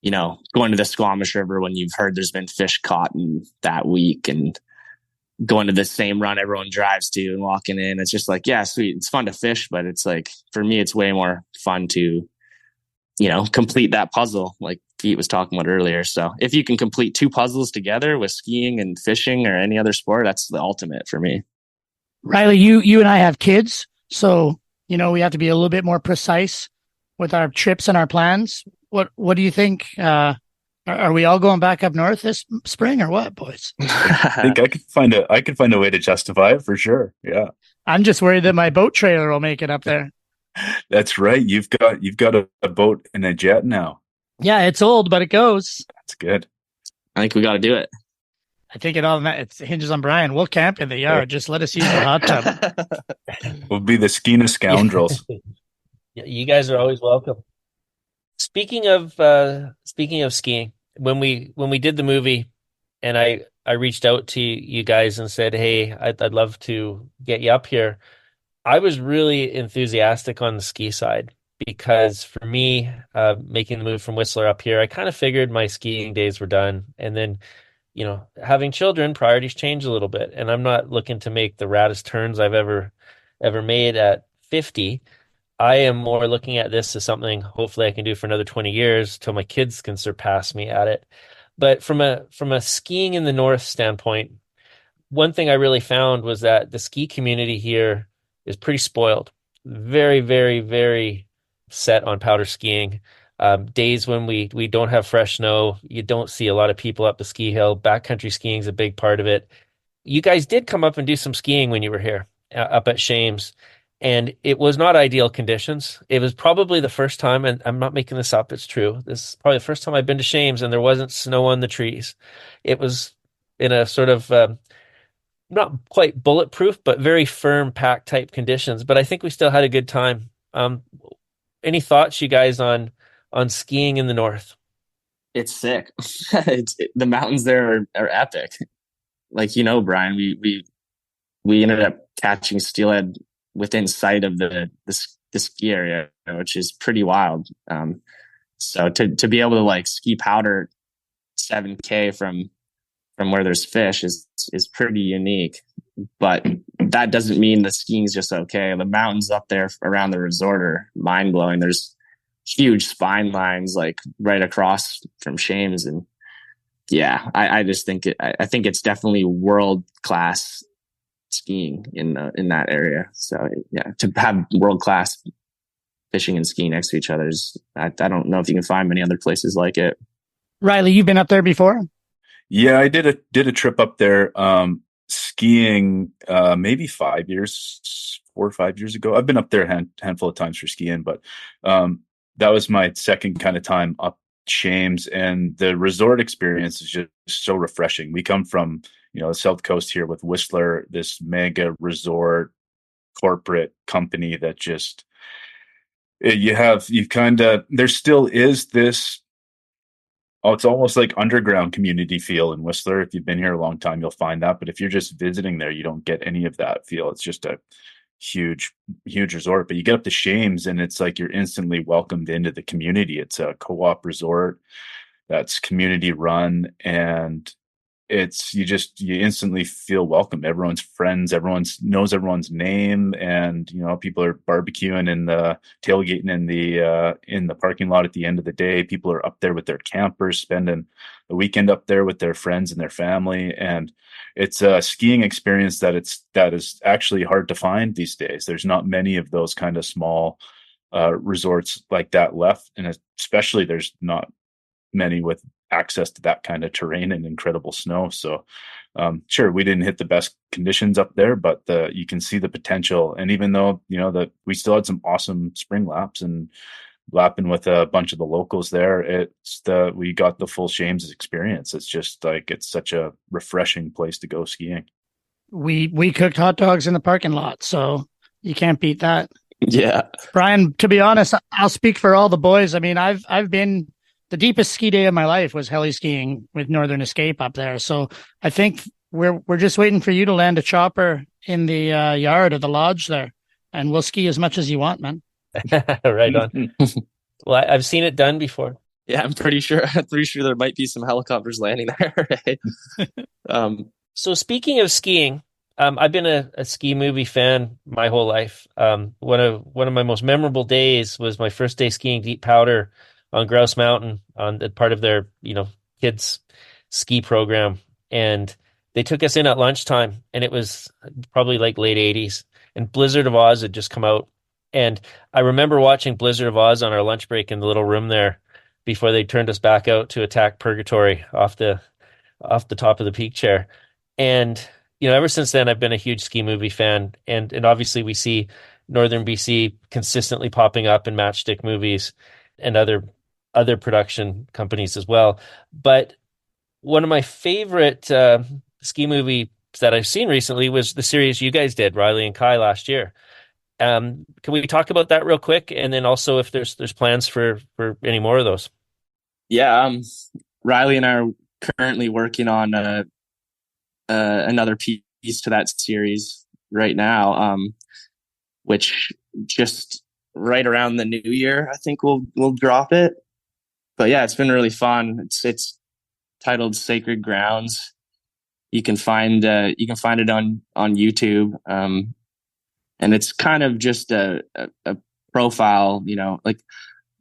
going to the Squamish River when you've heard there's been fish caught in that week, and going to the same run everyone drives to and walking in. It's just like, yeah, sweet. It's fun to fish, but it's like, for me, it's way more fun to, complete that puzzle like Pete was talking about earlier. So if you can complete two puzzles together with skiing and fishing or any other sport, that's the ultimate for me. Riley, you and I have kids, so, we have to be a little bit more precise with our trips and our plans. What do you think? Are we all going back up north this spring or what, boys? I think I could find a way to justify it for sure. Yeah. I'm just worried that my boat trailer will make it up there. That's right. You've got a boat and a jet now. Yeah, it's old, but it goes. That's good. I think we got to do it. I think it hinges on Brian. We'll camp in the yard. Just let us use the hot tub. We'll be the Skeena scoundrels. You guys are always welcome. Speaking of skiing, when we did the movie, and I reached out to you guys and said, hey, I'd love to get you up here. I was really enthusiastic on the ski side, because for me, making the move from Whistler up here, I kind of figured my skiing days were done. And then, having children, priorities change a little bit, and I'm not looking to make the raddest turns I've ever made at 50. I am more looking at this as something hopefully I can do for another 20 years till my kids can surpass me at it. But from a skiing in the North standpoint, one thing I really found was that the ski community here is pretty spoiled. Very, very, very set on powder skiing. Days when we don't have fresh snow, you don't see a lot of people up the ski hill. Backcountry skiing is a big part of it. You guys did come up and do some skiing when you were here up at Shames. And it was not ideal conditions. It was probably the first time, and I'm not making this up, it's true. This is probably the first time I've been to Shames and there wasn't snow on the trees. It was in a sort of not quite bulletproof, but very firm pack type conditions. But I think we still had a good time. Any thoughts, you guys, on skiing in the North? It's sick. The mountains there are epic. Like, Brian, we ended up catching steelhead within sight of the ski area, which is pretty wild. So to be able to like ski powder 7K from where there's fish is pretty unique. But that doesn't mean the skiing's just okay. The mountains up there around the resort are mind blowing. There's huge spine lines like right across from Shames, and yeah, I just think I think it's definitely world class skiing in that area. So yeah, to have world class fishing and skiing next to each other is, I don't know if you can find many other places like it. Riley, you've been up there before? Yeah, I did a trip up there. skiing, maybe 4 or 5 years ago. I've been up there a handful of times for skiing, but that was my second kind of time up Shames, and the resort experience is just so refreshing. We come from, the South Coast here with Whistler, this mega resort corporate company that just there still is this. Oh, it's almost like underground community feel in Whistler. If you've been here a long time, you'll find that. But if you're just visiting there, you don't get any of that feel. It's just a huge, huge resort. But you get up to Shames and it's like you're instantly welcomed into the community. It's a co-op resort that's community run, and you instantly feel welcome. Everyone's friends, knows everyone's name, and people are barbecuing and tailgating in the parking lot at the end of the day. People are up there with their campers, spending the weekend up there with their friends and their family, and it's a skiing experience that is actually hard to find these days. There's not many of those kind of small resorts like that left, and especially there's not many with access to that kind of terrain and incredible snow. So sure, we didn't hit the best conditions up there, but you can see the potential. And even though that we still had some awesome spring laps and lapping with a bunch of the locals there, we got the full Shames experience. It's just like it's such a refreshing place to go skiing. We cooked hot dogs in the parking lot, so you can't beat that. Yeah, Brian, to be honest, I'll speak for all the boys. I mean, I've been, the deepest ski day of my life was heli skiing with Northern Escape up there. So I think we're just waiting for you to land a chopper in the yard of the lodge there, and we'll ski as much as you want, man. Right on. Well, I've seen it done before. Yeah, I'm pretty sure there might be some helicopters landing there. Right? So speaking of skiing, I've been a ski movie fan my whole life. One of my most memorable days was my first day skiing Deep Powder on Grouse Mountain on the part of their, kids ski program. And they took us in at lunchtime, and it was probably like late 80s, and Blizzard of Oz had just come out. And I remember watching Blizzard of Oz on our lunch break in the little room there before they turned us back out to attack Purgatory off the top of the peak chair. And, ever since then, I've been a huge ski movie fan. And obviously we see Northern BC consistently popping up in matchstick movies and other production companies as well. But one of my favorite ski movies that I've seen recently was the series you guys did, Riley and Kye, last year. Can we talk about that real quick? And then also if there's plans for any more of those? Yeah, Riley and I are currently working on another piece to that series right now, which just right around the new year, I think we'll drop it. But yeah, it's been really fun. It's titled Sacred Grounds. You can find it on YouTube, and it's kind of just a profile, like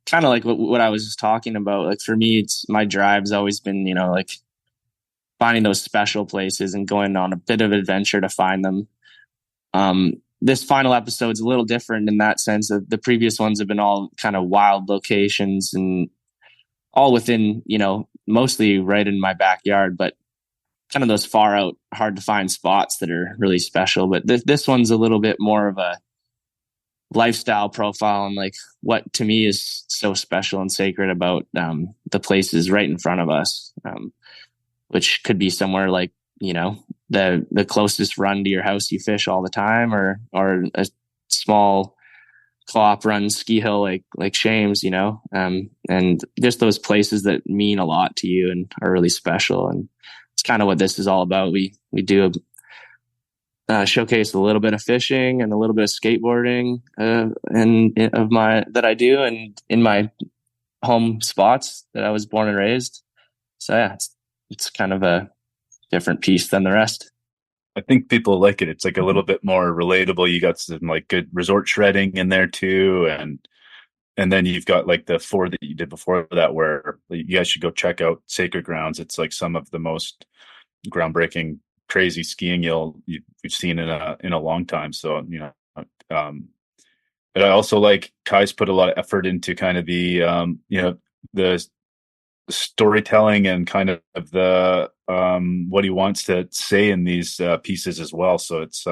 kind of like what I was just talking about. Like for me, it's my drive's always been, like finding those special places and going on a bit of adventure to find them. This final episode's a little different in that sense. That the previous ones have been all kind of wild locations and all within, mostly right in my backyard, but kind of those far out, hard to find spots that are really special. But this one's a little bit more of a lifestyle profile and like what to me is so special and sacred about the places right in front of us, which could be somewhere like, the closest run to your house you fish all the time, or a small co-op run ski hill like Shames, and just those places that mean a lot to you and are really special. And it's kind of what this is all about. We do showcase a little bit of fishing and a little bit of skateboarding that I do and in my home spots that I was born and raised. So yeah, it's kind of a different piece than the rest. I think people like it. It's like a little bit more relatable. You got some like good resort shredding in there too, and then you've got like the 4 that you did before that, where you guys should go check out Sacred Grounds. It's like some of the most groundbreaking, crazy skiing you've seen in a long time. So but I also like Kye's put a lot of effort into kind of the the storytelling and kind of the what he wants to say in these pieces as well. So it's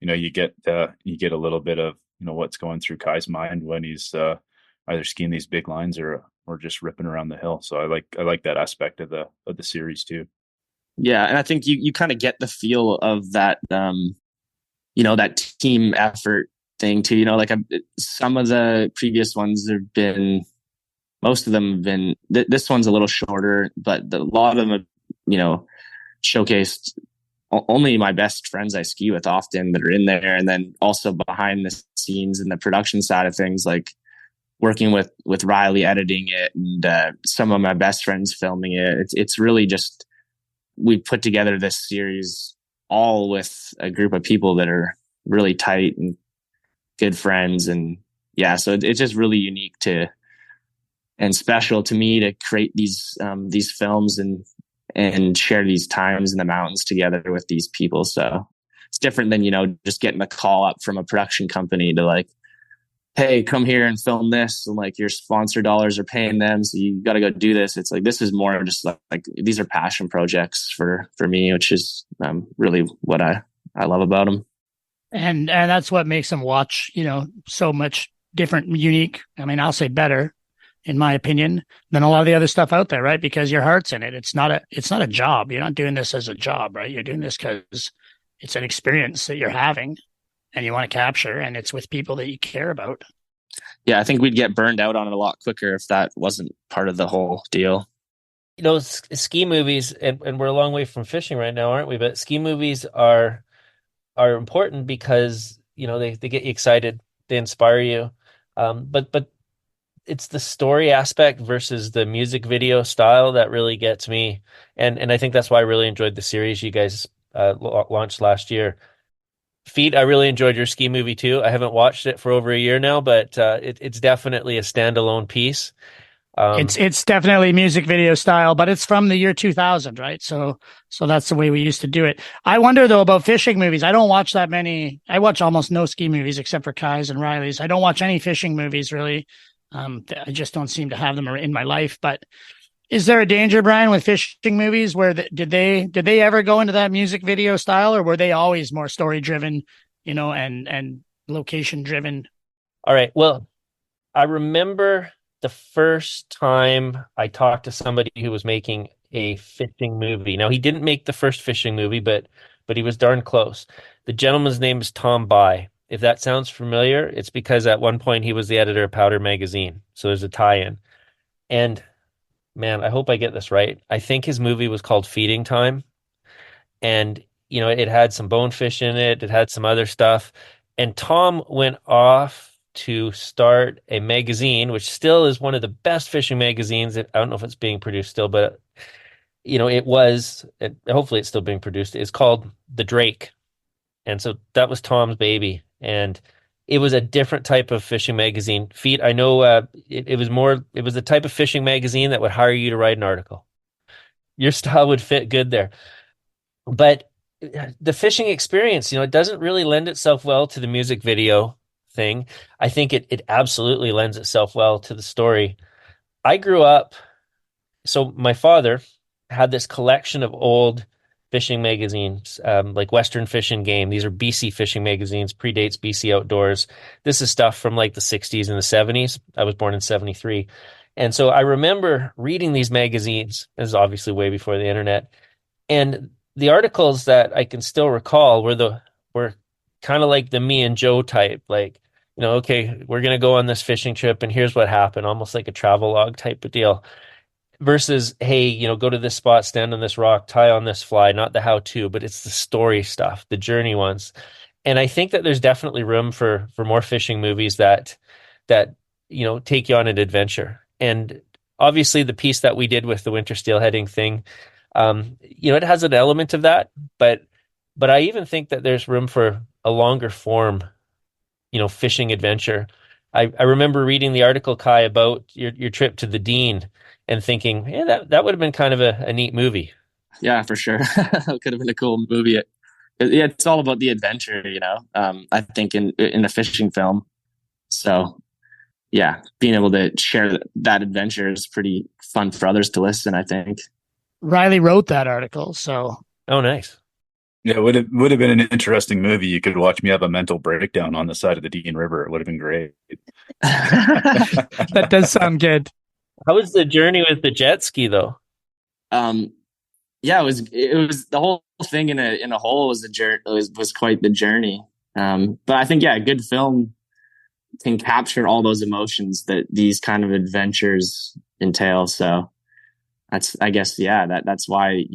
you get a little bit of what's going through Kye's mind when he's either skiing these big lines or just ripping around the hill. So I like that aspect of the series too. Yeah, and I think you kind of get the feel of that that team effort thing too. Like some of the previous ones most of them have been, this one's a little shorter, but a lot of them have, showcased only my best friends I ski with often that are in there. And then also behind the scenes and the production side of things, like working with Riley editing it and some of my best friends filming it. It's really just, we put together this series all with a group of people that are really tight and good friends. And yeah, so it's just really unique and special to me to create these films and share these times in the mountains together with these people. So it's different than, just getting a call up from a production company to like, hey, come here and film this. And like your sponsor dollars are paying them. So you got to go do this. It's like, this is more just like these are passion projects for me, which is really what I love about them. And that's what makes them watch, so much different, unique. I mean, I'll say better, in my opinion, than a lot of the other stuff out there, right? Because your heart's in it. It's not a job. You're not doing this as a job, right? You're doing this because it's an experience that you're having and you want to capture, and it's with people that you care about. Yeah, I think we'd get burned out on it a lot quicker if that wasn't part of the whole deal. Ski movies, and we're a long way from fishing right now, aren't we? But ski movies are important because, they get you excited, they inspire you. But it's the story aspect versus the music video style that really gets me. And I think that's why I really enjoyed the series you guys launched last year. Feet, I really enjoyed your ski movie too. I haven't watched it for over a year now, but it's definitely a standalone piece. It's definitely music video style, but it's from the year 2000, right? So that's the way we used to do it. I wonder though about fishing movies. I don't watch that many. I watch almost no ski movies except for Kye's and Riley's. I don't watch any fishing movies really. I just don't seem to have them in my life. But is there a danger, Brian, with fishing movies where did they ever go into that music video style, or were they always more story driven, and location driven? All right. Well, I remember the first time I talked to somebody who was making a fishing movie. Now, he didn't make the first fishing movie, but he was darn close. The gentleman's name is Tom Bai. If that sounds familiar, it's because at one point he was the editor of Powder Magazine. So there's a tie-in. And man, I hope I get this right. I think his movie was called Feeding Time. And, it had some bonefish in it. It had some other stuff. And Tom went off to start a magazine, which still is one of the best fishing magazines. I don't know if it's being produced still, but, it was, hopefully it's still being produced. It's called The Drake. And so that was Tom's baby. And it was a different type of fishing magazine. Feet, I know it was the type of fishing magazine that would hire you to write an article. Your style would fit good there. But the fishing experience, it doesn't really lend itself well to the music video thing. I think it absolutely lends itself well to the story. I grew up, so my father had this collection of old fishing magazines, like Western Fish and Game. These are BC fishing magazines, predates BC Outdoors. This is stuff from like the 60s and the 70s. I was born in 73. And so I remember reading these magazines. This is obviously way before the internet. And the articles that I can still recall were kind of like the me and Joe type, like, okay, we're going to go on this fishing trip and here's what happened, almost like a travel log type of deal. Versus, hey, go to this spot, stand on this rock, tie on this fly, not the how-to, but it's the story stuff, the journey ones. And I think that there's definitely room for more fishing movies that take you on an adventure. And obviously the piece that we did with the winter steelheading thing, it has an element of that, but I even think that there's room for a longer form, fishing adventure. I remember reading the article, Kye, about your trip to the Dean and thinking, yeah, that would have been kind of a neat movie. Yeah, for sure. It could have been a cool movie. It's all about the adventure, I think in a fishing film. So yeah, being able to share that adventure is pretty fun for others to listen, I think. Riley wrote that article, so Oh, nice. Yeah, it would have been an interesting movie. You could watch me have a mental breakdown on the side of the Dean River. It would have been great. that does sound good. How was the journey with the jet ski though? Yeah, it was the whole thing in a whole was was quite the journey. But I think, yeah, a good film can capture all those emotions that these kind of adventures entail. So I guess, yeah, that's why,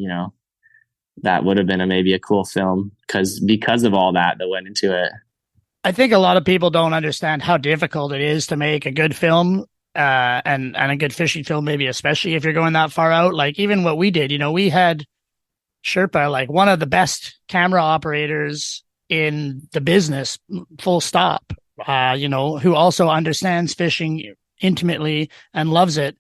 that would have been maybe a cool film because of all that went into it. I think a lot of people don't understand how difficult it is to make a good film, and a good fishing film, maybe especially if you're going that far out. Like even what we did, we had Sherpa, like one of the best camera operators in the business, full stop, who also understands fishing intimately and loves it.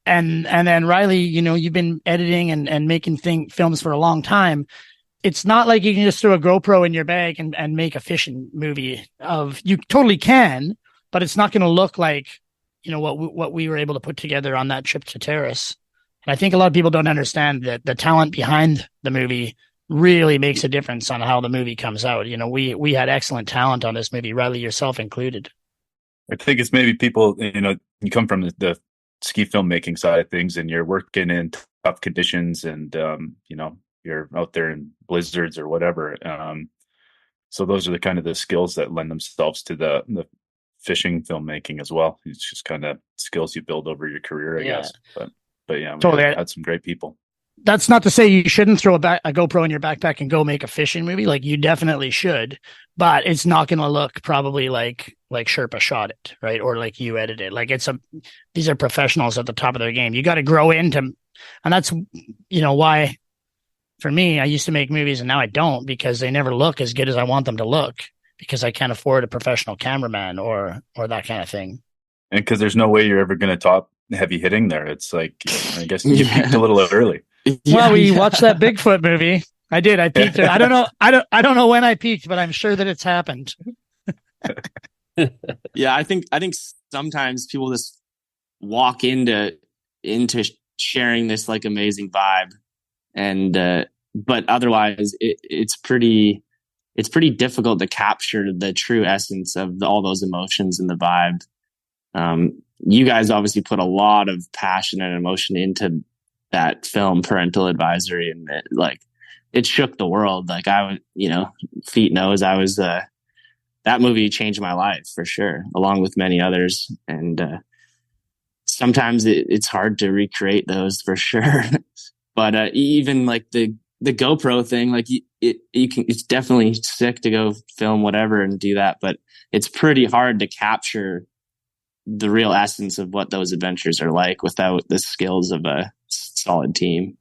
And then Riley, you've been editing and making films for a long time. It's not like you can just throw a GoPro in your bag and make a fishing movie you totally can, but it's not going to look like, what we were able to put together on that trip to Terrace. And I think a lot of people don't understand that the talent behind the movie really makes a difference on how the movie comes out. We had excellent talent on this movie, Riley, yourself included. I think it's maybe people, you come from the ski filmmaking side of things and you're working in tough conditions and, you're out there in blizzards or whatever. So those are the kind of the skills that lend themselves to the fishing filmmaking as well. It's just kind of skills you build over your career, I guess. But yeah, we totally had some great people. That's not to say you shouldn't throw a GoPro in your backpack and go make a fishing movie. Like you definitely should, but it's not going to look probably like Sherpa shot it, right? Or like you edited it. Like these are professionals at the top of their game. You got to grow into, and that's, why for me, I used to make movies and now I don't, because they never look as good as I want them to look because I can't afford a professional cameraman or that kind of thing. And because there's no way you're ever going to top heavy hitting there. It's like, I guess you peaked a little early. Well, we watched that Bigfoot movie. I did. I peaked. I don't know. I don't know when I peaked, but I'm sure that it's happened. Yeah, I think sometimes people just walk into sharing this like amazing vibe, and but otherwise it's pretty difficult to capture the true essence of all those emotions and the vibe. You guys obviously put a lot of passion and emotion into that film, Parental Advisory, and it shook the world. Like I was, Feet knows I was, that movie changed my life for sure, along with many others. And sometimes it's hard to recreate those for sure. But even like the GoPro thing, like it's definitely sick to go film whatever and do that, but it's pretty hard to capture the real essence of what those adventures are like without the skills of a solid team.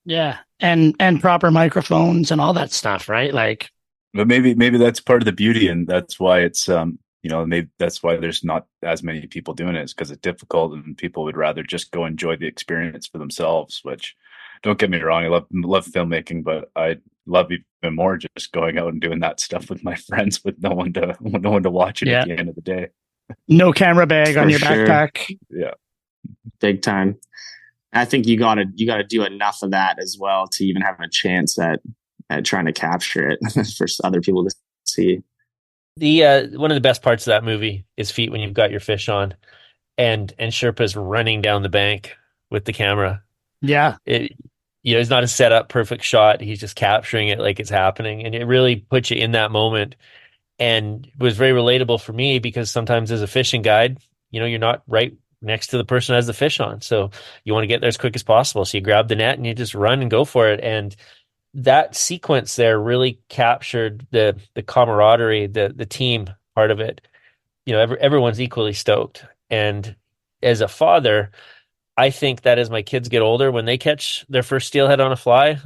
Yeah. And proper microphones and all that stuff, right? Like, but maybe that's part of the beauty, and that's why it's maybe that's why there's not as many people doing it, is because it's difficult and people would rather just go enjoy the experience for themselves. Which, don't get me wrong, I love filmmaking, but I love even more just going out and doing that stuff with my friends with no one to watch it at the end of the day. No camera bag on your sure. backpack. Yeah, big time. I think you gotta do enough of that as well to even have a chance at trying to capture it for other people to see. The one of the best parts of that movie is Feet, when you've got your fish on and Sherpa's running down the bank with the camera. Yeah. It's not a set up perfect shot. He's just capturing it like it's happening. And it really puts you in that moment. And it was very relatable for me because sometimes as a fishing guide, you're not right next to the person who has the fish on. So you want to get there as quick as possible. So you grab the net and you just run and go for it. And that sequence there really captured the camaraderie, the team part of it. Everyone's equally stoked. And as a father, I think that as my kids get older, when they catch their first steelhead on a fly,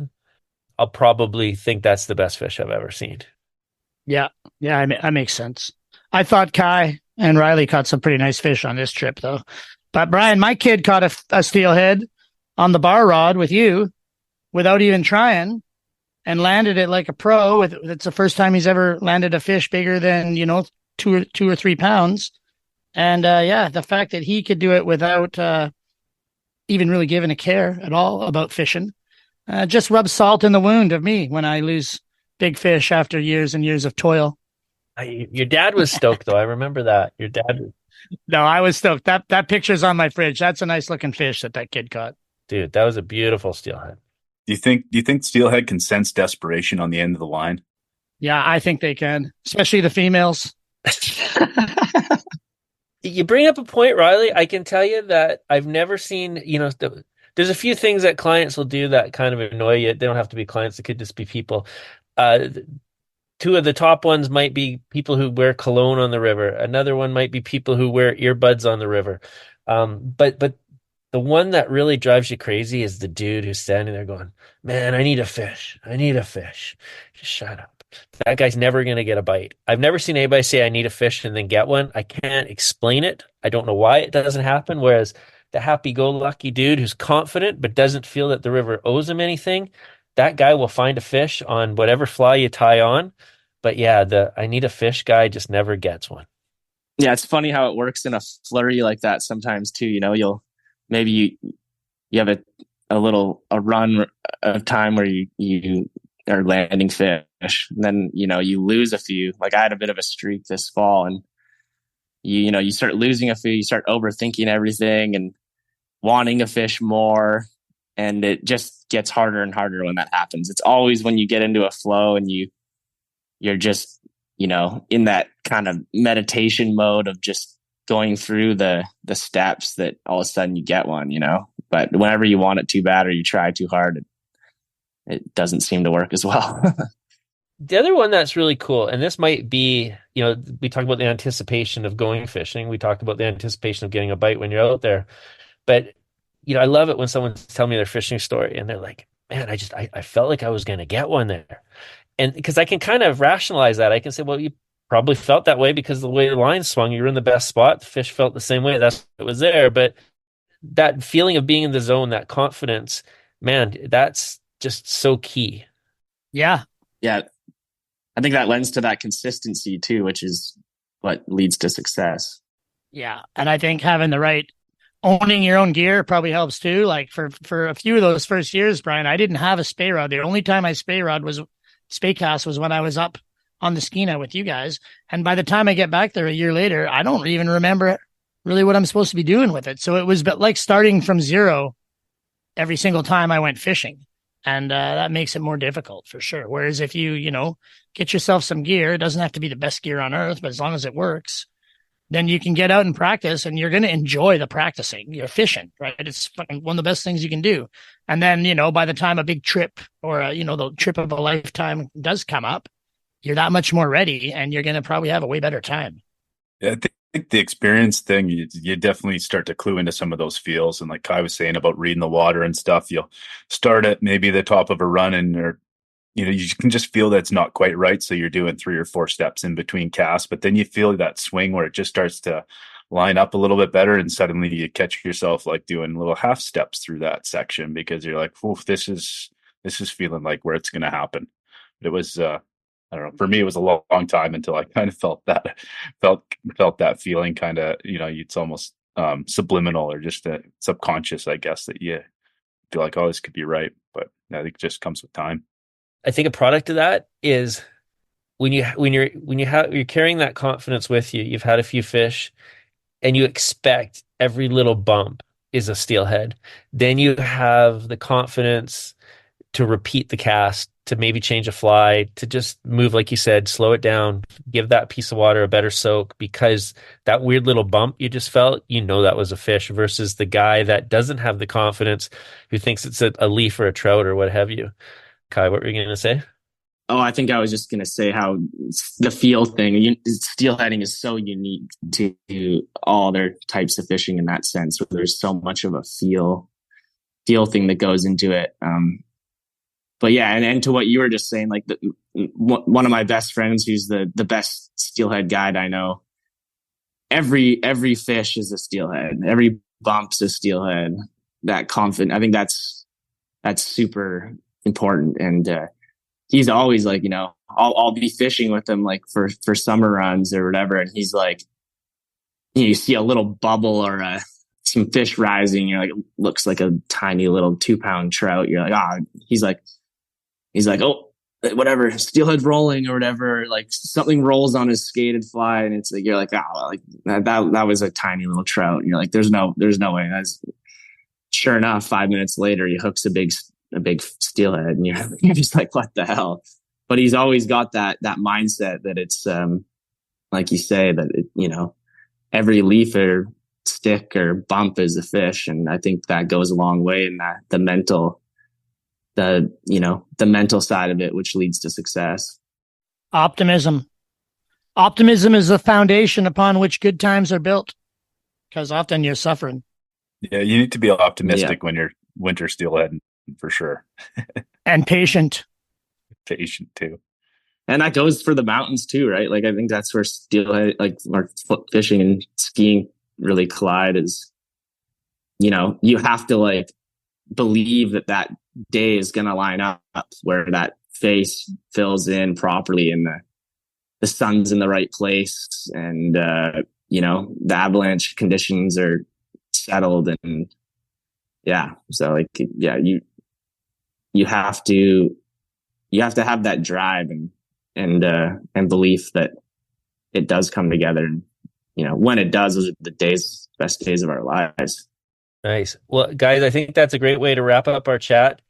I'll probably think that's the best fish I've ever seen. Yeah. Yeah. That makes sense. I thought Kye and Riley caught some pretty nice fish on this trip though. But Brian, my kid caught a steelhead on the bar rod with you without even trying and landed it like a pro. It's the first time he's ever landed a fish bigger than, 2 or 3 pounds. And yeah, the fact that he could do it without even really giving a care at all about fishing just rubs salt in the wound of me when I lose big fish after years and years of toil. Your dad was stoked though. I remember that. Your dad, No, I was stoked. That picture's on my fridge. That's a nice looking fish that kid caught. dude, that was a beautiful steelhead. Do you think steelhead can sense desperation on the end of the line? Yeah, I think they can, especially the females. You bring up a point, Riley. I can tell you that I've never seen, there's a few things that clients will do that kind of annoy you. They don't have to be clients. It could just be people. Uh, Two of the top ones might be people who wear cologne on the river. Another one might be people who wear earbuds on the river. But the one that really drives you crazy is the dude who's standing there going, "Man, I need a fish. I need a fish." Just shut up. That guy's never going to get a bite. I've never seen anybody say, "I need a fish," and then get one. I can't explain it. I don't know why it doesn't happen. Whereas the happy-go-lucky dude who's confident but doesn't feel that the river owes him anything, that guy will find a fish on whatever fly you tie on. But yeah, the "I need a fish" guy just never gets one. Yeah, it's funny how it works in a flurry like that sometimes too. You have a run of time where you are landing fish, and then you lose a few. Like I had a bit of a streak this fall, and you start losing a few, you start overthinking everything and wanting to fish more, and it just gets harder and harder when that happens. It's always when you get into a flow and you're just in that kind of meditation mode of just going through the steps that all of a sudden you get one. But whenever you want it too bad or you try too hard, it doesn't seem to work as well. The other one that's really cool, and this might be, we talk about the anticipation of going fishing. We talked about the anticipation of getting a bite when you're out there. But, I love it when someone's telling me their fishing story and they're like, "Man, I felt like I was going to get one there." And because I can kind of rationalize that. I can say, well, you probably felt that way because of the way the line swung. You were in the best spot. The fish felt the same way. That's it was there. But that feeling of being in the zone, that confidence, man, that's just so key. Yeah. Yeah. I think that lends to that consistency too, which is what leads to success. Yeah. And I think having the right owning your own gear probably helps too. Like for a few of those first years, Brian, I didn't have a spay rod. The only time I spay cast was when I was up on the Skeena with you guys. And by the time I get back there a year later, I don't even remember really what I'm supposed to be doing with it. So it was like starting from zero every single time I went fishing. And that makes it more difficult for sure. Whereas if you get yourself some gear, it doesn't have to be the best gear on earth, but as long as it works, then you can get out and practice and you're going to enjoy the practicing. You're fishing, right? It's fucking one of the best things you can do. And then, by the time a big trip or, the trip of a lifetime does come up, you're that much more ready and you're going to probably have a way better time. Yeah, I think the experience thing, you definitely start to clue into some of those feels. And like Kye was saying about reading the water and stuff, you'll start at maybe the top of a run and you can just feel that it's not quite right. So you're doing 3 or 4 steps in between casts, but then you feel that swing where it just starts to line up a little bit better. And suddenly you catch yourself like doing little half steps through that section because you're like, oof, this is feeling like where it's going to happen. But it was, I don't know, for me, it was a long time until I kind of felt that feeling kind of, it's almost subliminal or just subconscious, I guess, that you feel like, oh, this could be right. But I think it just comes with time. I think a product of that is when you're carrying that confidence with you, you've had a few fish and you expect every little bump is a steelhead. Then you have the confidence to repeat the cast, to maybe change a fly, to just move, like you said, slow it down, give that piece of water a better soak because that weird little bump you just felt, that was a fish versus the guy that doesn't have the confidence who thinks it's a leaf or a trout or what have you. Kye, what were you going to say? Oh, I think I was just going to say how the feel thing, steelheading is so unique to all other types of fishing in that sense, where there's so much of a feel thing that goes into it. But yeah, and to what you were just saying, like one of my best friends, who's the best steelhead guide I know, every fish is a steelhead. Every bump's a steelhead. That confident, I think that's super important. And he's always like, I'll be fishing with him like for summer runs or whatever, and he's like, you see a little bubble or some fish rising. You're like, looks like a tiny little 2-pound trout. You're like, he's like, oh, whatever, steelhead rolling or whatever. Like something rolls on his skated fly, and it's like, you're like, like that was a tiny little trout. And you're like, there's no way. Sure enough, 5 minutes later, he hooks a big steelhead, and you're just like, what the hell? But he's always got that mindset that it's like you say, that every leaf or stick or bump is a fish, and I think that goes a long way in that the mental side of it, which leads to success. Optimism is the foundation upon which good times are built, because often you're suffering. Yeah, you need to be optimistic when you're winter steelhead, for sure. And patient too. And that goes for the mountains too, right? Like, I think that's where steelhead, like our fishing and skiing really collide, is, you have to like believe that day is going to line up where that face fills in properly, and the sun's in the right place, and the avalanche conditions are settled, and so like, you have to have that drive and belief that it does come together, and when it does, those are the best days of our lives. Nice. Well, guys, I think that's a great way to wrap up our chat.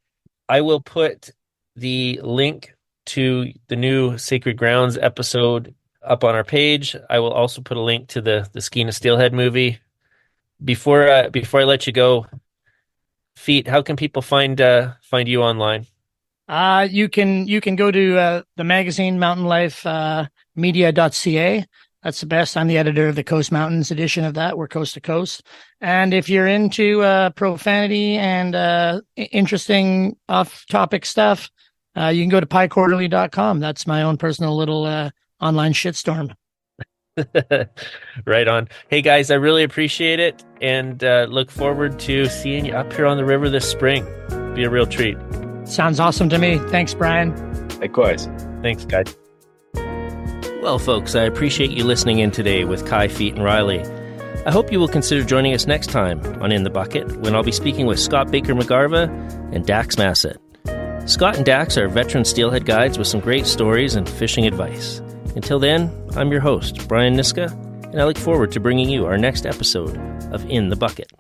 I will put the link to the new Sacred Grounds episode up on our page. I will also put a link to the Skeena Steelhead movie. Before I let you go, Feet, how can people find you online? You can go to the magazine Mountain Life media.ca. That's the best. I'm the editor of the Coast Mountains edition of that. We're coast to coast. And if you're into profanity and interesting off-topic stuff, you can go to piequarterly.com. That's my own personal little online shitstorm. Right on. Hey, guys, I really appreciate it, and look forward to seeing you up here on the river this spring. Be a real treat. Sounds awesome to me. Thanks, Brian. Likewise. Thanks, guys. Well, folks, I appreciate you listening in today with Kye, Feet, and Riley. I hope you will consider joining us next time on In the Bucket, when I'll be speaking with Scott Baker-McGarva and Dax Massett. Scott and Dax are veteran steelhead guides with some great stories and fishing advice. Until then, I'm your host, Brian Niska, and I look forward to bringing you our next episode of In the Bucket.